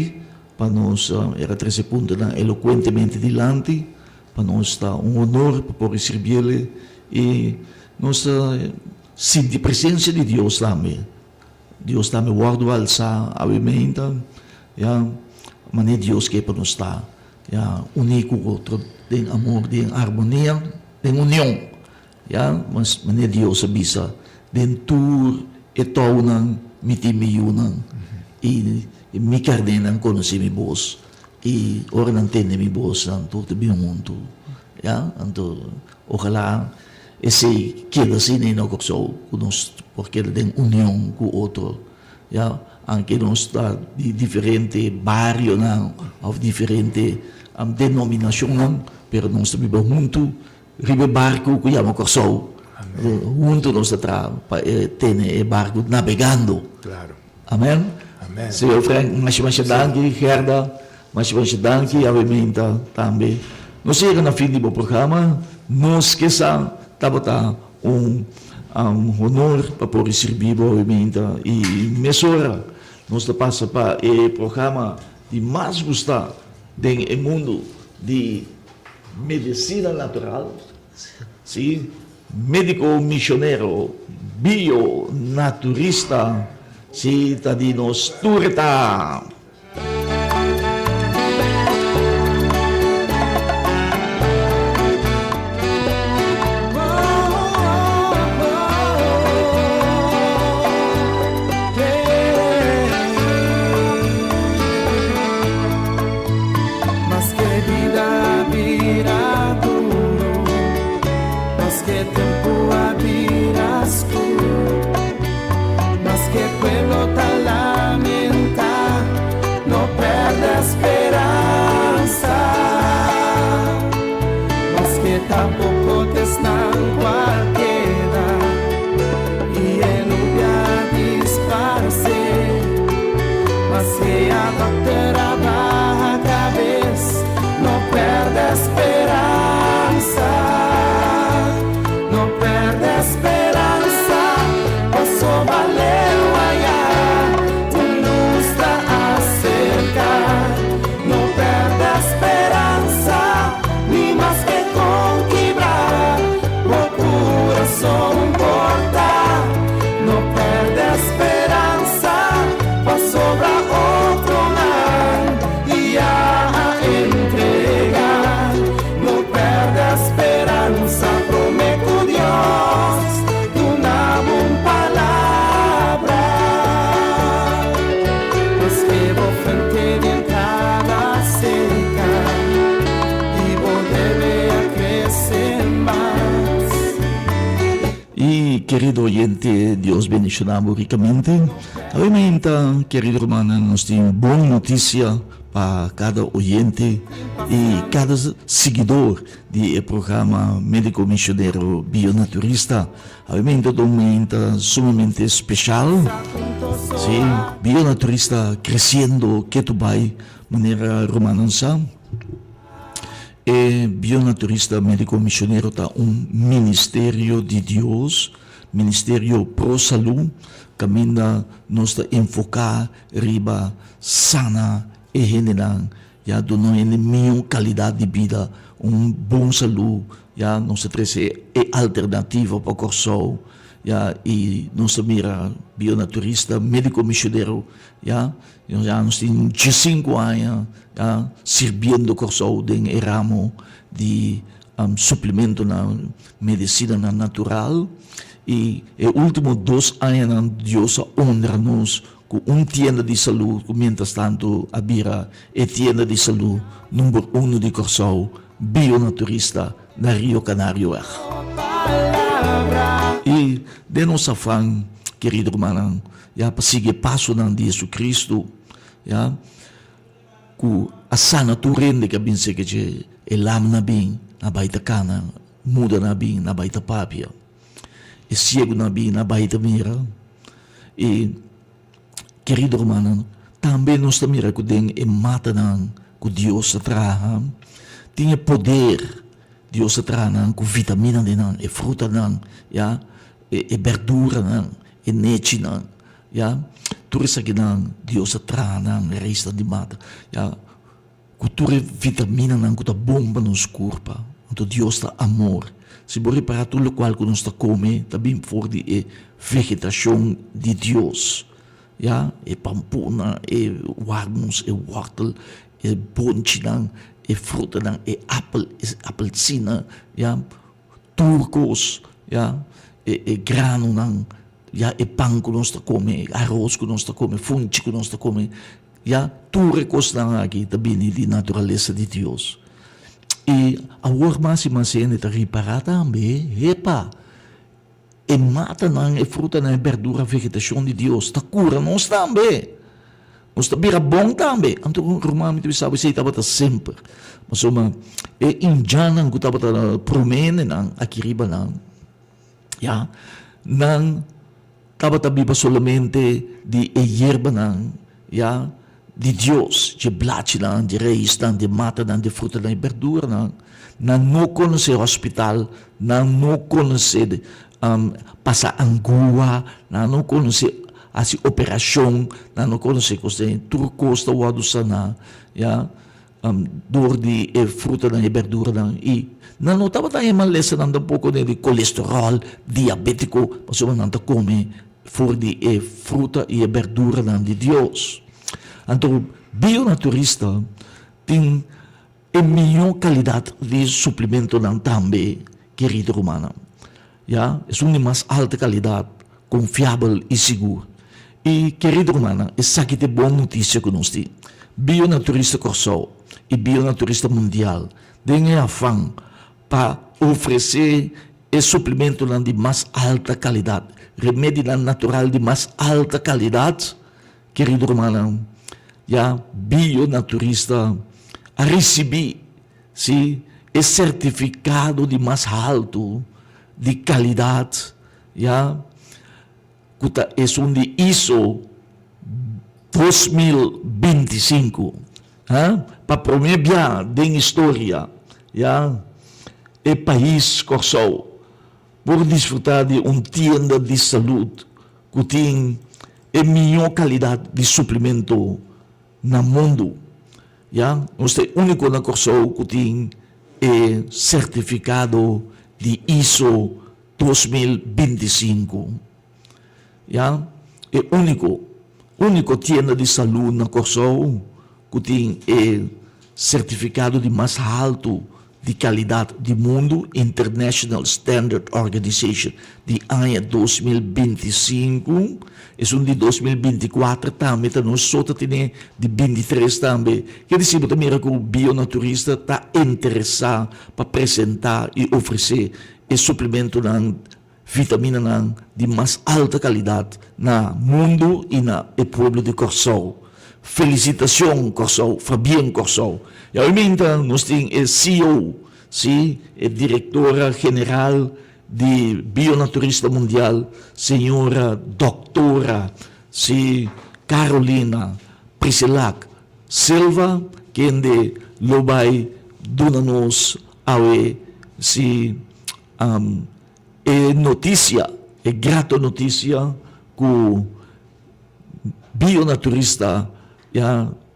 S1: para nós era 13 pontos eloquentemente dilante, para nós está um honor para poder servir-lhe e nós sentimos a presença de Deus também. Deus também guarda o alçar, obviamente, mas Deus que para nós está unir com o outro, tem amor, tem harmonia, tem união. Mas Deus avisa, dentro e taunan, mitimiunan, e me cardenam conhecer minha voz. E ora não tem minha voz, todo o mundo. Então, ojalá esse queda assim nem não conosco, porque ele tem união com o outro. Anche nós está de diferente barrio, ou diferente denominação, mas nós também juntos, ribe barco que chama conosco. Juntos nós estamos tendo barco navegando.
S3: Claro.
S1: Amém?
S3: Amém.
S1: Senhor Frank, mas danke, Gerda. Mas danke, obviamente, também. Nós chegamos no fim do programa, nós que estamos honor para poder servir, obviamente, e mesura. Nós passamos para o programa de mais gostado do mundo de medicina natural, sim, médico missionário, bio-naturista, cidadãos tureta.
S4: trabaja cada vez, no perde esperanza, no perde esperanza, pasó valeu allá, tu luz está cerca, no perde esperanza, ni más que con quebrar, o corazón importa, no perde esperanza, pasó otro mar y a entregar, no perde esperanza, prometo Dios, una buena palabra, escribo frente de entrada cerca y volveré a crecer más.
S1: Y querido oyente, Dios bendicionamos ricamente. Obviamente, querido hermano, nos tiene buena noticia para cada oyente y cada seguidor del programa Médico Misionero Bionaturista. Obviamente, un momento sumamente especial. Sí, Bionaturista creciendo, que tu vai, manera romananza. Bionaturista Médico Misionero está un ministerio de Dios, ministerio pro salud, camina nos enfocar riba sana e general, ya dono en minha qualidade de vida, bom salud, ya nos trazer alternativa para o corpo, ya e nos mira Bionaturista Médico Misionero, ya nos tem 5 anos, ya servindo o corpo em ramo de suplemento na medicina natural. E os últimos 2 anos, Deus honra-nos com tienda de saúde, mientras tanto, abira tienda de saúde número 1 de Corsol, Bionaturista, na Rio Canário. E de nossa fã, querido irmão, já para seguir passo de Jesus Cristo, já, com a sana turende que bem sei que é lamna bem, na baita cana, muda na bem, na baita papia. E cego na bem, na baita mira. E, querido irmão, também nós mira que tem e mata não, que Deus traga, tinha poder, Deus traga com vitamina não, e fruta não, já, e verdura não, e nete não, já, tudo isso aqui não, Deus traga não, e resta de mata, já, com tudo vitamina não, que tá bomba nos corpo, então Deus tá amor. Se você reparar tudo o qual que nós está comendo, também for de vegetação de Deus. Ja, e pampona, e warmus, e wortel, e bonchinan, e fruta, e appelsina, ja, turcos, ja, e grano, ja, e pão que nós está comendo, arroz que nós está comendo, funchi que nós está comendo, ja, tudo aqui também de natureza de Deus. E a forma se mantém a reparar também, epa, e mata não, e fruta não, e verdura, a vegetação de Deus, está cura nós também. Nós também é bom também. Então, o romano, tu sabe, você estava sempre. Mas, e indiana, que estava promene, aqui riba, não, já, não, estava também solamente de hierba, não, já, de Deus, de blate, de reis, de mata, de fruta, de verdura, não conhece o hospital, não conhece passar angua, não conhece a operação, não conhece tudo custa o ado sana, dor de fruta, de verdura, e não estava também uma lesson um pouco de colesterol, diabético, mas não come for de fruta e verdura de Deus. Então, Bionaturista tem a melhor qualidade de suplemento também, querido humano. Ja, é uma de mais alta qualidade, confiável e seguro. E, querido humano, essa aqui é boa notícia que nós temos. Bionaturista Corsol e Bionaturista Mundial têm afã para oferecer esse suplemento de mais alta qualidade, remédio natural de mais alta qualidade, querido humano. Ja, Bionaturista a receber esse certificado de mais alto de qualidade, ja, que é um de ISO 2025. Para promediar da história, o país Corsou por desfrutar de uma tienda de saúde que tem a melhor qualidade de suplemento no mundo. Nós temos o único na Corsou que tem certificado de ISO 2025. É único tienda de saúde na Corsou que tem certificado de mais alto de qualidade do mundo, International Standard Organization, de ano 2025, é de 2024 também, nós só temos de 23 também. Quer dizer, também que o bionaturista está interessado para apresentar e oferecer esse suplemento de vitamina de mais alta qualidade no mundo e no povo de Corsou. Felicitação, Corsou, Fabián Corsou. E obviamente nós temos a CEO, a diretora geral de Bionaturista Mundial, senhora doutora Carolina Priscillac Silva, que lo vai dar-nos a notícia, grata notícia que o bionaturista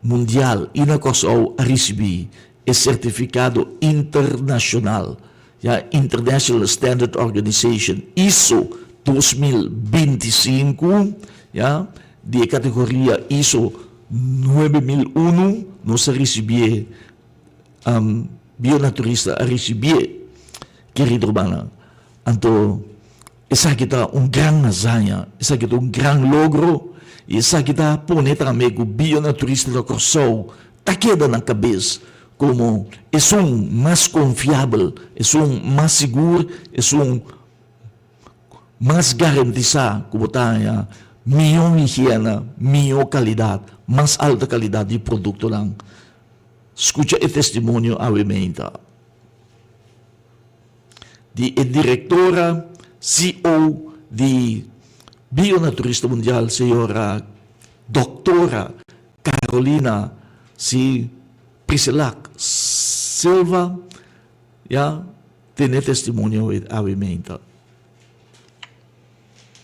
S1: mundial e na Corsou a receber o certificado internacional, International Standard Organization, ISO 2025, de categoria ISO 9001, nós recebemos bionaturista a receber, querido Urbana. Então, essa aqui está grande hazaña, essa aqui está grande logro, e essa aqui está põe também que o bionaturista da Corsou está queda na cabeça, como é mais confiável, é mais seguro, é mais garantizado que botar melhor higiene, melhor qualidade, mais alta qualidade de produto. Escuta o testemunho obviamente. De diretora, CEO de Bionaturista Mundial, senhora doutora Carolina Priscillac Silva, tiene testimonio obviamente.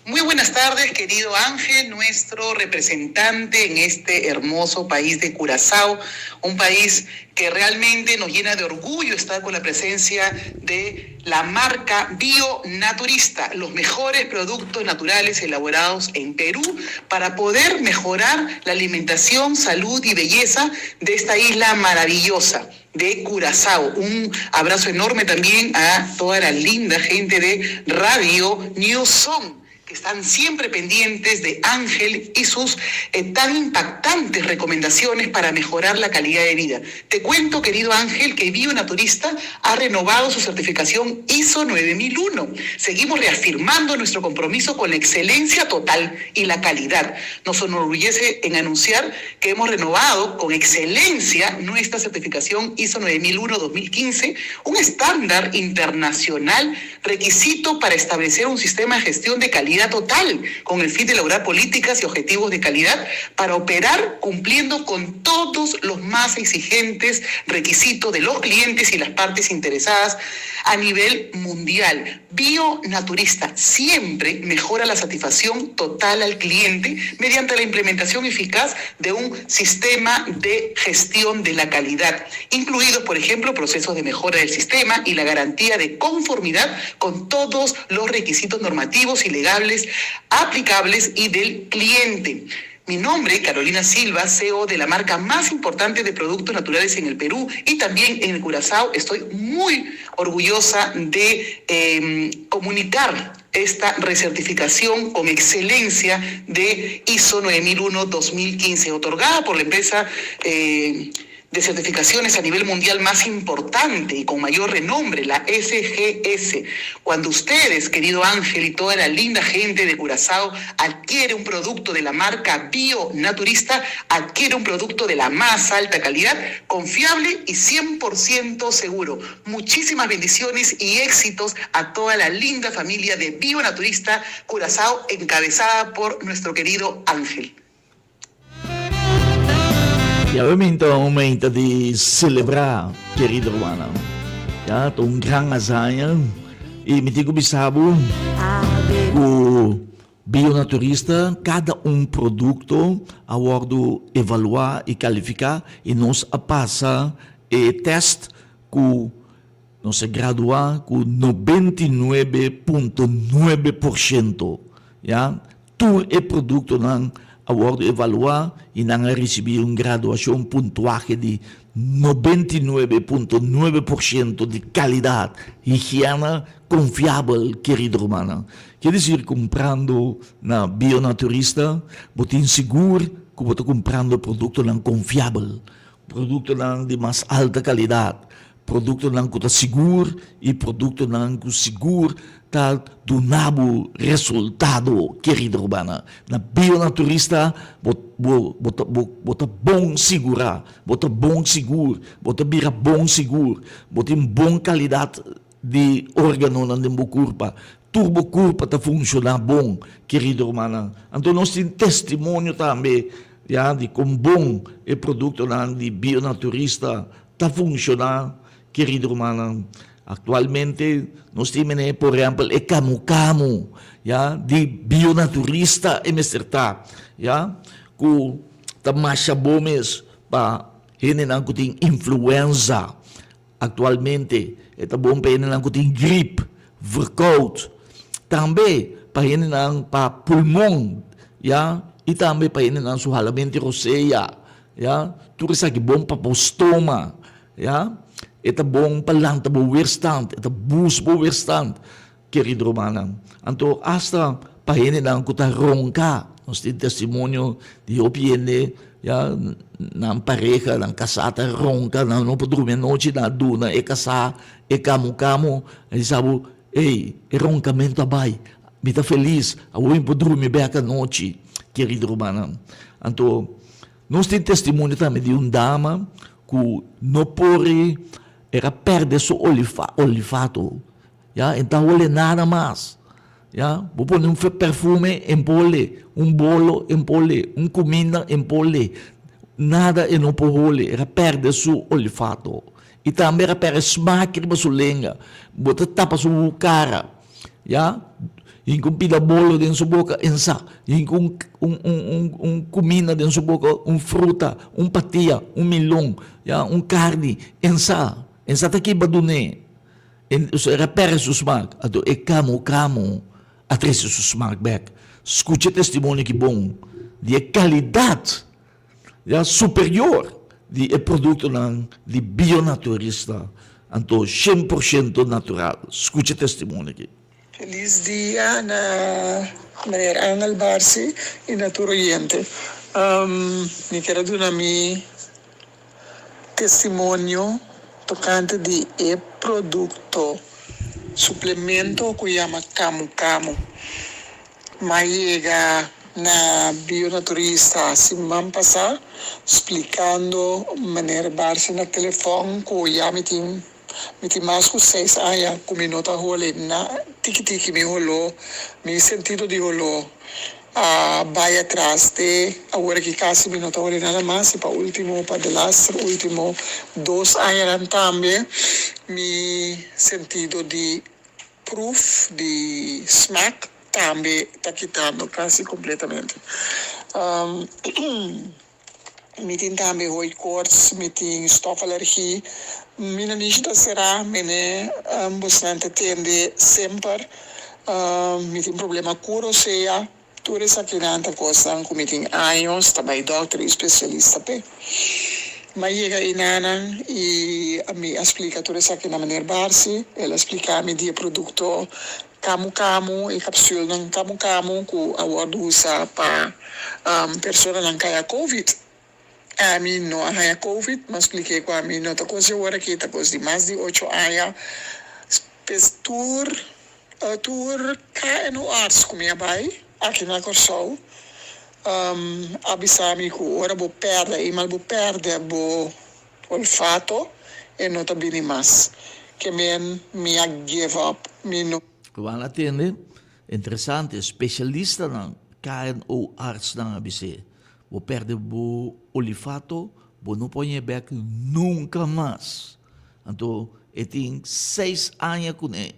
S5: Muy buenas tardes, querido Ángel, nuestro representante en este hermoso país de Curazao, un país que realmente nos llena de orgullo estar con la presencia de la marca Bionaturista, los mejores productos naturales elaborados en Perú para poder mejorar la alimentación, salud y belleza de esta isla maravillosa de Curazao. Un abrazo enorme también a toda la linda gente de Radio New Song, que están siempre pendientes de Ángel y sus tan impactantes recomendaciones para mejorar la calidad de vida. Te cuento, querido Ángel, que Bionaturista ha renovado su certificación ISO 9001. Seguimos reafirmando nuestro compromiso con la excelencia total y la calidad. Nos enorgullece en anunciar que hemos renovado con excelencia nuestra certificación ISO 9001-2015, un estándar internacional requisito para establecer un sistema de gestión de calidad total, con el fin de lograr políticas y objetivos de calidad para operar cumpliendo con todos los más exigentes requisitos de los clientes y las partes interesadas a nivel mundial. Bionaturista siempre mejora la satisfacción total al cliente mediante la implementación eficaz de un sistema de gestión de la calidad, incluidos, por ejemplo, procesos de mejora del sistema y la garantía de conformidad con todos los requisitos normativos y legales aplicables y del cliente. Mi nombre, Carolina Silva, CEO de la marca más importante de productos naturales en el Perú y también en el Curazao. Estoy muy orgullosa de comunicar esta recertificación con excelencia de ISO 9001-2015, otorgada por la empresa de certificaciones a nivel mundial más importante y con mayor renombre, la SGS. Cuando ustedes, querido Ángel, y toda la linda gente de Curazao adquiere un producto de la marca Bionaturista, adquiere un producto de la más alta calidad, confiable y 100% seguro. Muchísimas bendiciones y éxitos a toda la linda familia de Bionaturista Curazao, encabezada por nuestro querido Ángel.
S1: E ovviamente é um momento de celebrar, querido Romana. Já, tô um grande azanha. E me digo, bisabo, o bionaturista, cada produto, a hora de evaluar e qualificar, e nós passa e teste com nós graduar com 99,9%. Já? Tudo é produto não a hora de evaluar e não receber uma graduação pontuagem de 99,9% de qualidade, higiene confiável, querido Romana. Quer dizer, comprando na bionaturista, você tem seguro que você está comprando produto não confiável, produto não de mais alta qualidade, produto não que está seguro e produto não que seguro está dando resultado, querido Romana. Na bionaturista, bota bom segurar, bota bom seguro, bota vira bom seguro, bota em boa qualidade de órgão na corpo. Turbo corpo está funcionando bom, querido Romana. Então nós temos testemunho também, já, de como bom é produto de bionaturista está funcionando, querido Romana. Atualmente, nós temos, por exemplo, o camu-camu, já, de bionaturista e mestrata, já, que está mais bom mesmo para gente que tem influenza. Atualmente, é bom para gente que tem gripe, verkoud, também para gente para pulmão, já, e também para gente que sualamento roseia, já, tudo isso aqui é bom para o estômago, já. É bom para lang para weerstand, é boost para weerstand, querido Romana. Então, hasta para gente que está ronca, nós temos testemunho de opinião, já, na pareja, na casada ronca, não pode dormir noite na duna, é casar, é camu-camu, e sabe, ei, é roncamento abai, me está feliz, a oi pode dormir bem a noite, querido Romana. Então, nós temos testemunho também de uma dama que não pode era perde seu olfato, já, então olha nada mais, já, vou pôr um perfume em pole, bolo em pole, comida em pole, nada e não pode era perde seu olfato, e também era perde smack de sua língua, bota tapa sua cara, já, e com pila bolo dentro sua boca, e com comida dentro sua boca, fruta, patia, melão, já, carne, Essa aqui badune, repere su smaak, ato e camu, atrese su smaak back. Escute testemunho que bom, de qualidade, ja, superior, de produto de bionaturista, então 100% natural. Escute testemunho aqui.
S6: Feliz dia na Maria Angel Barsi e na Oriente. Me quero dar meu testemunho tocante de produto, suplemento que chama camu-camu. Mas chega na bionaturista semana passada, explicando maneira base na telefone que já me tem mais que 6 anos que me nota rolê na tiki me rolou, me sentido de rolou. Vai atrás de agora que quase me nota rolê nada mais, e para último, para último 2 anos também, me sentido de proof, de smack, também está quitando quase completamente. Me tem também oi cortes, me tem stop alergia. Minha nígida será, bastante tende sempre, me tem problema com roseia, tudo isso aqui nanta coisa, que me tem anos, também doutor especialista, mas chega aí nana e me explica tudo isso aqui na maneira base, ela explica me de produto camu-camu e cápsula ng camu-camu que agora usa para pessoa não caia COVID. A mim não há COVID, mas expliquei com a mim não está coisa agora aqui, está coisa de mais de 8 anos. Tour cá no arts com minha pai, aqui na Corsol. Avisar-me que agora vou perder, e mal vou perder o olfato e não está bem mais. Que me give up, me não.
S1: Quando atende, interessante, especialista na KNO Arts na ABC. Vou perder o olfato, Bono po niya back nunca más. Anto, eting 6 anos ko na,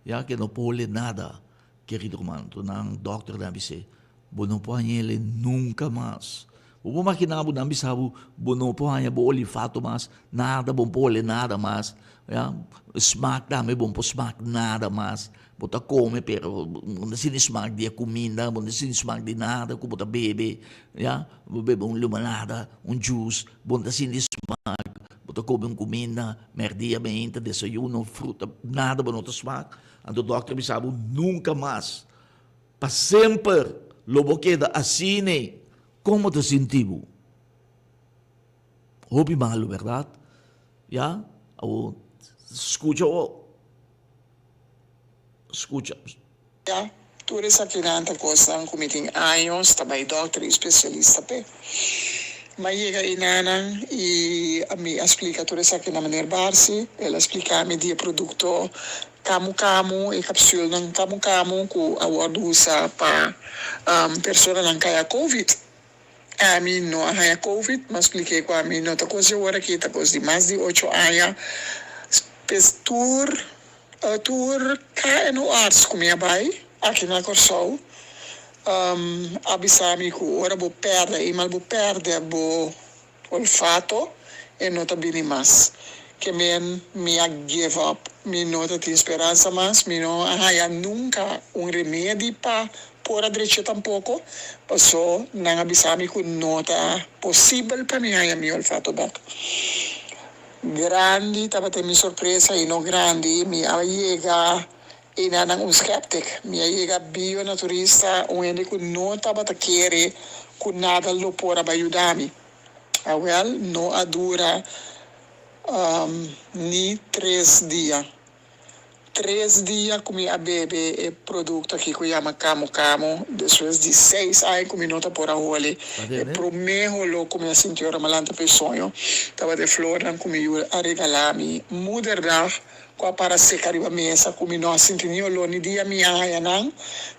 S1: ya, que no pole nada, querido hermano, to ng doctor na bise, bono po niya nunca más. Upo makinabo na bisabu, bono po niya bo olifato mas, nada bom pole nada mas, ya, smack dami bom po smack nada mas, bota come pero não se smack dia comida, não se smack de nada, como bota bebe, ya, bebe limonada, juice, bota se smack, bota come comida, merdia bem, desayuno, fruta, nada bota smack. Ando doctor bisabu nunca mais, para sempre, lobo queda assim. ¿Cómo te sentimos? Hopi malo, ¿verdad? ¿Ya? O, escucha.
S6: Ja, tu res aqui na coisa com meeting anos, também doutor e especialista pe. Mas chega inanang e me explica tu res aqui na maneira base, ela explica me dia produto kamu e capsule ng kamu ku award usa pa persona ng kaya COVID. A mim não há COVID, mas expliquei com a mim não tá coisa agora aqui tá coisa de mais de 8 anos. Tour cá no arts com minha pai aqui na Corsol. Abisami com ora vou perder e mal vou perder bo olfato e não tá bem mais. Que me give up, me não tá esperança mais, me não há nunca remédio para por a direita tampouco, passou nang abisami ko nota possible para mim a mi olfato back. Grande, tapos mi sorpresa e no grande, mi aiega e nang skeptic, mi aiega bio-naturista, onde ko nota bata querer ko nada lo por ajudar-me. Well, no dura ni 3 dias. 3 dias comi a bebe e produto aqui que chama Camu, depois de 6 anos comi nota por a role. E pro meio lo comi a sentir a malanta pessoa. Tava de flor não comi a regalar-me modernar com a para secar a mesa comi não sentir nenhum lo ni dia minha aia não.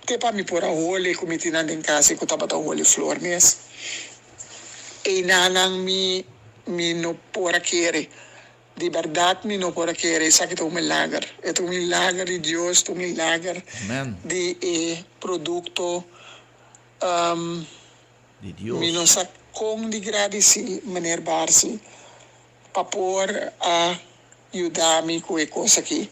S6: Te pa mi por a role comi tinando em casa que tava da role flor mes. E nanang mi no por a querer. De verdade, me não pode querer, isso aqui é um milagre. É um milagre de Deus, é um milagre de produto.
S1: De Deus.
S6: Me não sabe como de agradecer, maneira base, para pôr a ajudar-me com a coisa aqui.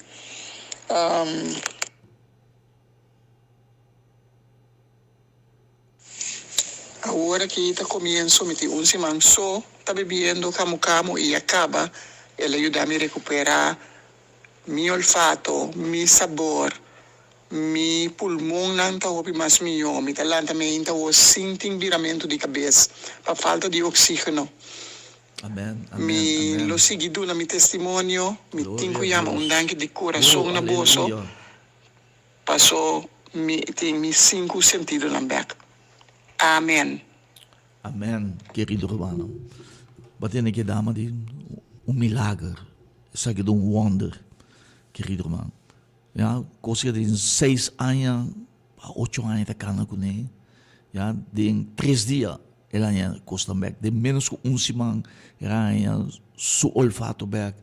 S6: Agora que está começando, me tem semana só, está bebendo camu e acaba. Ela ajuda-me a recuperar meu olfato, meu sabor, meu pulmão não está mais melhor, meu talento também está sentindo viramento de cabeça, para falta de oxígeno.
S1: Amém.
S6: Lo seguido na meu testemunho, me tenho chama danke de coração na bolsa, passou tem 5 sentidos na beca. Amém.
S1: Amém, querido hermano. Batendo que dama de milagre, sabe de wonder, querido irmão. Ja, coisa de 6 anos, 8 anos da cana com ele. Ja, de 3 dias, ela ia costa back. De menos que semana, ela ia su olfato back,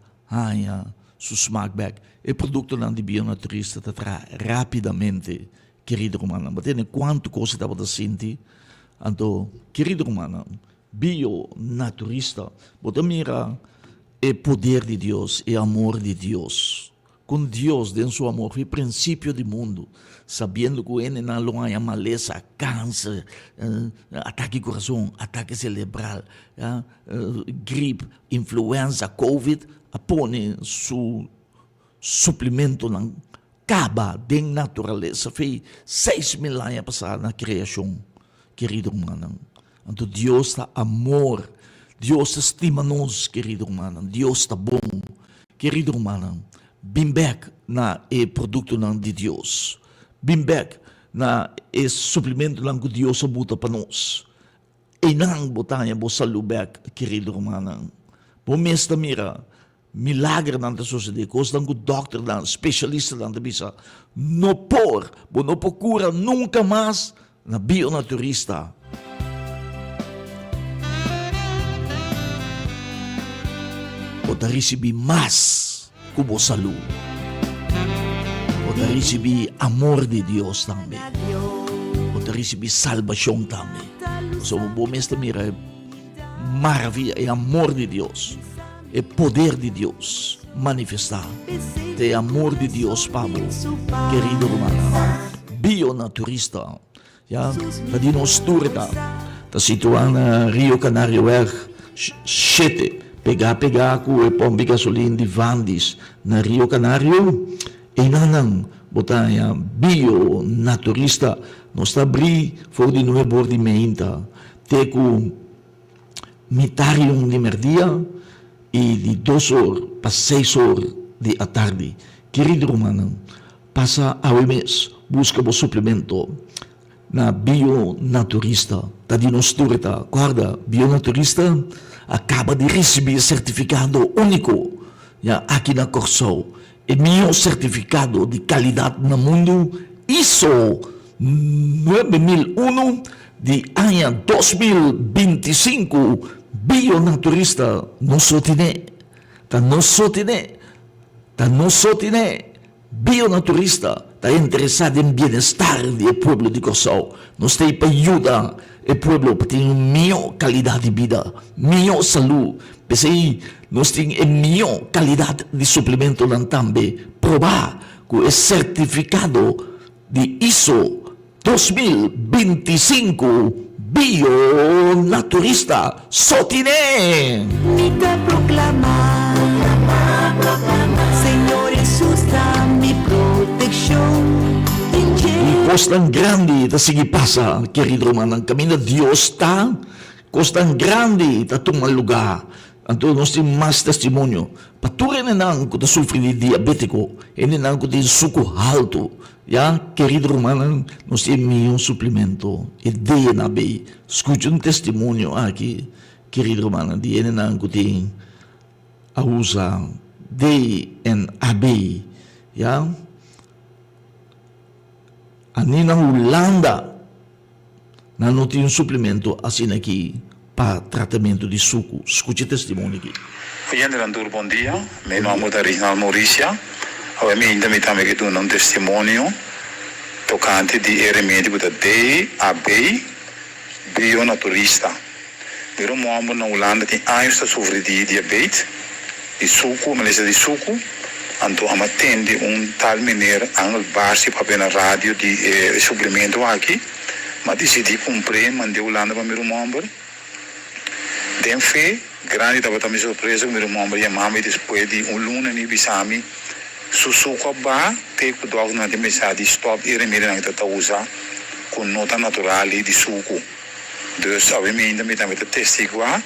S1: ia su smaak back. E produto não de bio-naturista te traz rapidamente, querido irmão. Batendo quanto coisa estava a sentir. Então, querido irmão, bio-naturista, bota mira é poder de Deus, é amor de Deus. Com Deus, dentro do seu amor, foi princípio do mundo, sabendo que ele não há maleza, câncer, ataque de coração, ataque cerebral, gripe, influenza, Covid, põe su suplemento na caba da natureza. Foi 6.000 anos passados na criação, querido humano. Então, Deus está amor. Deus estima nós, querido humano. Deus está bom, querido humano. Bem back na produto de Deus. Bem back na suplemento que Deus bota para nós. E não botar a saúde back, querido humano. Bom mês da mira, milagre na sociedade, coisa que o doctor, especialista na bisa, não cura nunca mais na bio-naturista. Bota receber mais como saúde. Bota receber amor de Deus também. Bota receber salvação também. So, bom mestre mira maravilha e amor de Deus. É poder de Deus manifestar. É amor de Deus, Pablo, querido humano. Bionaturista. Ja, da di nosturda. Da situan Rio Canario 7. Pegar ku e pombi gasolina de Vandis na Rio Canario. E nanang botanya bionaturista. Nos abri for di nuove bordi meinta. Teku mitarium de merdia e de 2 horas para 6 horas de a tarde. Querido humano, passa ao mês, busca o suplemento na bionaturista, da dinosturita. Guarda, bionaturista acaba de receber certificado único aqui na Corsol. É meu certificado de qualidade no mundo, ISO 9001 de ano 2025. Bionaturista não só tem, bionaturista está interessado em bem-estar do povo de Corsol. Nós temos para ajudar o povo para ter uma melhor qualidade de vida, melhor saúde. Pensei, nós temos a melhor qualidade de suplemento lá também. Provar com o certificado de ISO 2025 bionaturista Sotine.
S7: Mita proclamar, Senhor Jesus dá mi proteção.
S1: E costa grande da seguir passa, querido irmão, ang caminho de Deus está, costa grande da tomar lugar. Então nós temos mais testemunho. Pature nenang ko da sufre de diabético, e nenang ko de suco alto. Ya, querido irmão, nós temos um suplemento. E DNAB. Escute um testemunho aqui, querido irmão, de nenang ko de a usa DNAB. Ya. Ani na Holanda, na não tem um suplemento assim aqui para tratamento de suco. Escute testemunho aqui.
S8: Oiendo, bom dia. Meu nome é Reginaldo Maurícia. Eu me também que dou um testemunho tocante de remédio da DAB bionaturista. Meu nome na Holanda tem anos de sofrer de diabetes, de suco, maleza de suco. Então, eu atende tal maneira a base para na rádio de suplemento aqui. Mas decidi comprar, mandei Holanda para meu nome. Den fé, grande estava também surpresa com meu nome e a mãe depois de luna ni bisami. Susuko ba, te ko dog na de mensagem stop e remédio na que usa com nota natural de suco. Dus obviamente me também testificar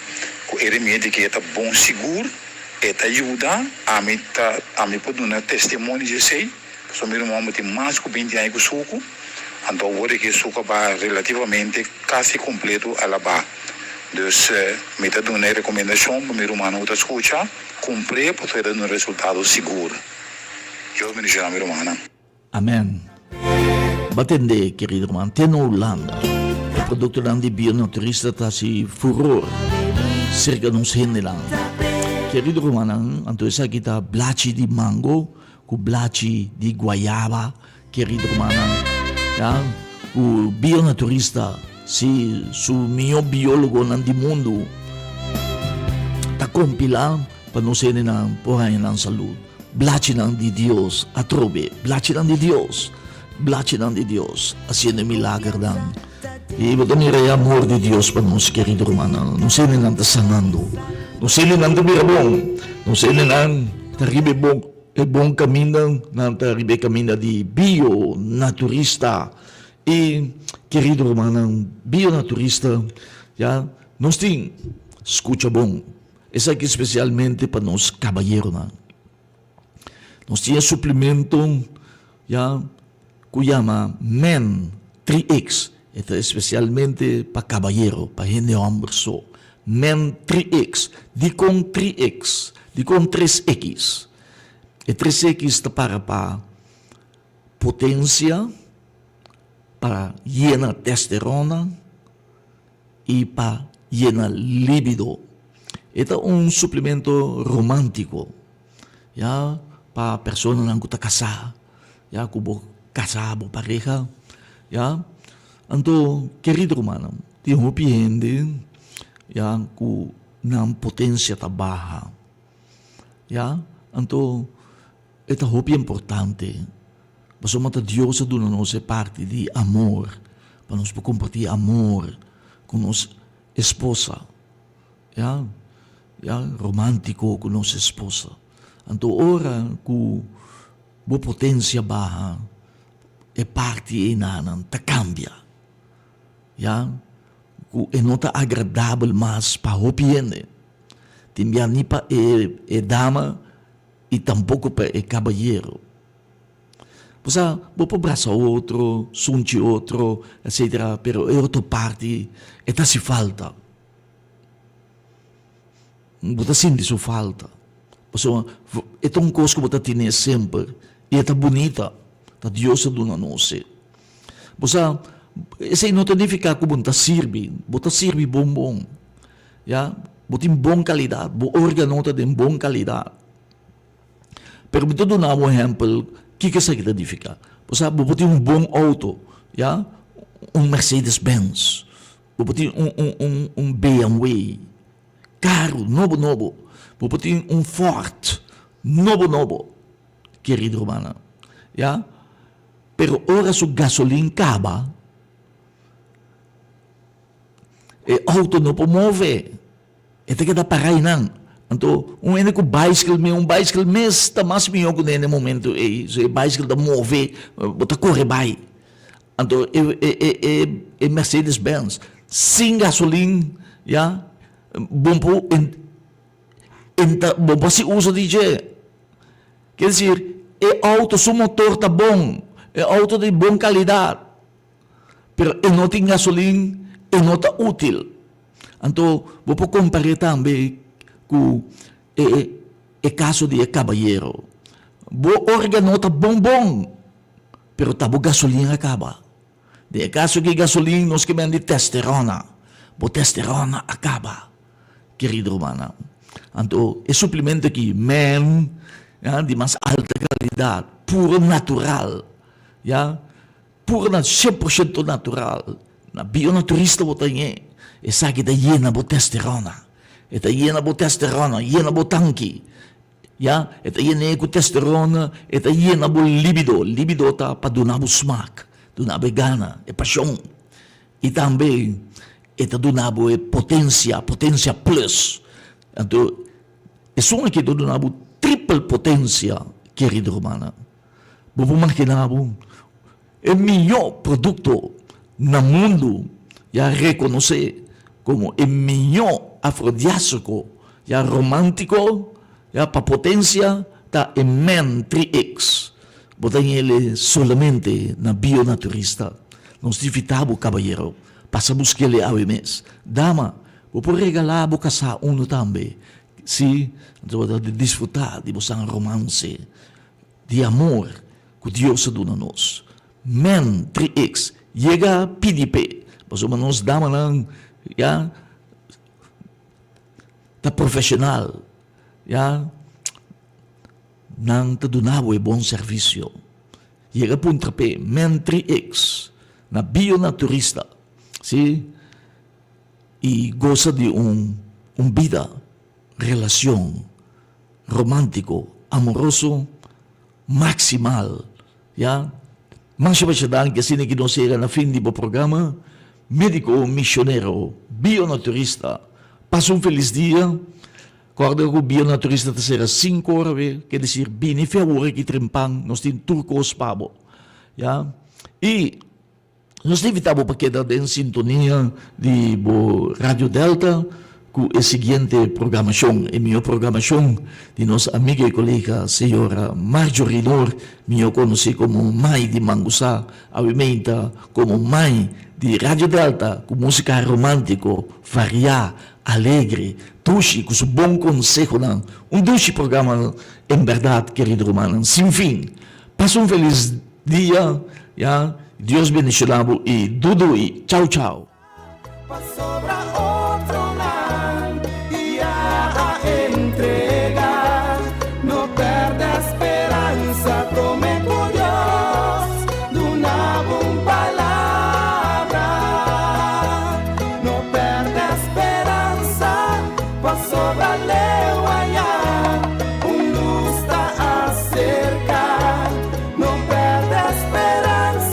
S8: com remédio que é bom seguro. Eta ajuda a me poder dar testemunho de sei, so meu irmão tem mais que 20 anos com suco, então agora que suco vai relativamente quase completo a lavar. Dus me está dando recomendação para meu irmão que escuta, cumprir para ter um resultado seguro. Eu me digo meu irmão.
S1: Amém. Batende, querido irmão, tem na Holanda, o produto de bionaturista está se furor, cerca de uns lá. Querido irmão, então essa aqui está blachi de mango, com blachi de guayaba, querido irmão, tá? O bionaturista, se o melhor biólogo do mundo, está compilando para não ser na porra na saúde. Blachi de Deus, a trobe, blachi de Deus, assim é milagre dan. E vou dar amor de Deus para nós, querido irmão, não sei nem nada sanando. Não sei nem nada bom, não sei nem nada bom caminho, não terrible caminho de bionaturista. E, querido irmão, bionaturista, já, nós temos, escuta bom, esse aqui especialmente para nós caballeros, nós temos suplemento, já, que chama Men 3X, é especialmente para caballero, para gente homem só. Men 3X, di con 3X, di con 3X. E 3X está para potência, para llenar testosterona e para llenar libido. Ito un suplemento romántico, ya, para persona nang kuta kasa, ya, kubo kasa bo pareja, ya. Anto, querido hermano, ti hopiende, ya, ku nang potensya tabaha, ya. Anto, ito hopi importante, baso mata Dios sa doon nos parte di amor, para nos compartir amor con nos esposa, ya. Ya, romántico con nossa esposa. Anto ora ku bo potensya baha e parte inanan ta cambia. Ya, ku enota agradável mas pa hopiende. Timbia ni pa e dama e tampouco pa e caballero. Posa bo po braça outro, sunchi outro, etc. Pero e outro parte e ta si falta. Bota sindi su falta. So, itong coisa que bota tinha sempre, e é bonita, ta Deus a dona nossa. Bosa, esse não significa que bota sirve bom. Ya, bota em bom qualidade, bo organota de bom qualidade. Pero bota dona um exemplo, que significa? Bosa, bota bom auto, ya, Mercedes-Benz, bota BMW, carro, novo. Vou botar Ford, novo, querido hermano. Ya? Pero ora su gasolina acaba, e auto não pode mover. E tem que dar parar não. Então, único bicycle mesmo está mais melhor que nesse momento. Se o bicycle da mover, bota correr bem. Então, Mercedes-Benz, sem gasolina, ya? Bom se usa DJ. Quer dizer, auto, seu motor está bom, auto de boa qualidade, mas não tem gasolina, não está útil. Então, vou comparar também com o caso de caballero. O órgão está bom, mas tá bom gasolina acaba. De caso que gasolina nós queremos de testosterona, a testosterona acaba. Querido hermano, então, é suplemento aqui, de mais alta qualidade, puro natural, puro 100% natural, na bionaturista botanha, e sabe que está llena de testosterona, está llena de testosterona, llena de tanque, está llena de testosterona, está llena de libido está para donar o smack, donar a gana, é paixão, e também está donando potência plus. Então, é só que está donando triple potência, querido hermano. Vou imaginar, é o melhor produto no mundo, já reconhecer como o melhor afrodisíaco, já romântico, já para potência, está em Men 3X. Botem ele solamente na bionaturista. Não se evitava, caballero. Passa a buscar ele ao mês. Dama, vou regalar a casa uno também. Sim, de desfrutar de você romance, de amor que Deus dá nos. Men 3X, chega PDP. Mas nós dama não, tá profissional, não tá donado bom serviço. Chega ponto P, Men 3X, na bionaturista. Sim, e goza de vida, relação romântico, amoroso, maximal, Mas siya que assim que nós era na fim do programa, médico missionário, bionaturista. Passa feliz dia. Quando o bionaturista será 5 horas, quer dizer, bem favor que trempang, nós temos turcos pabo. E nós evitamos para quedar em sintonia de Rádio Delta com a seguinte programação, a minha programação de nossa amiga e colega, senhora Marjorie Nor, minha conheci como mãe de Mangussá, aumenta como mãe de Rádio Delta, com música romântico, variada, alegre, duche, com seu bom conselho, duche programa, em verdade, querido humano, sem fim. Passa feliz dia, Deus bendicionado e Dudu e tchau.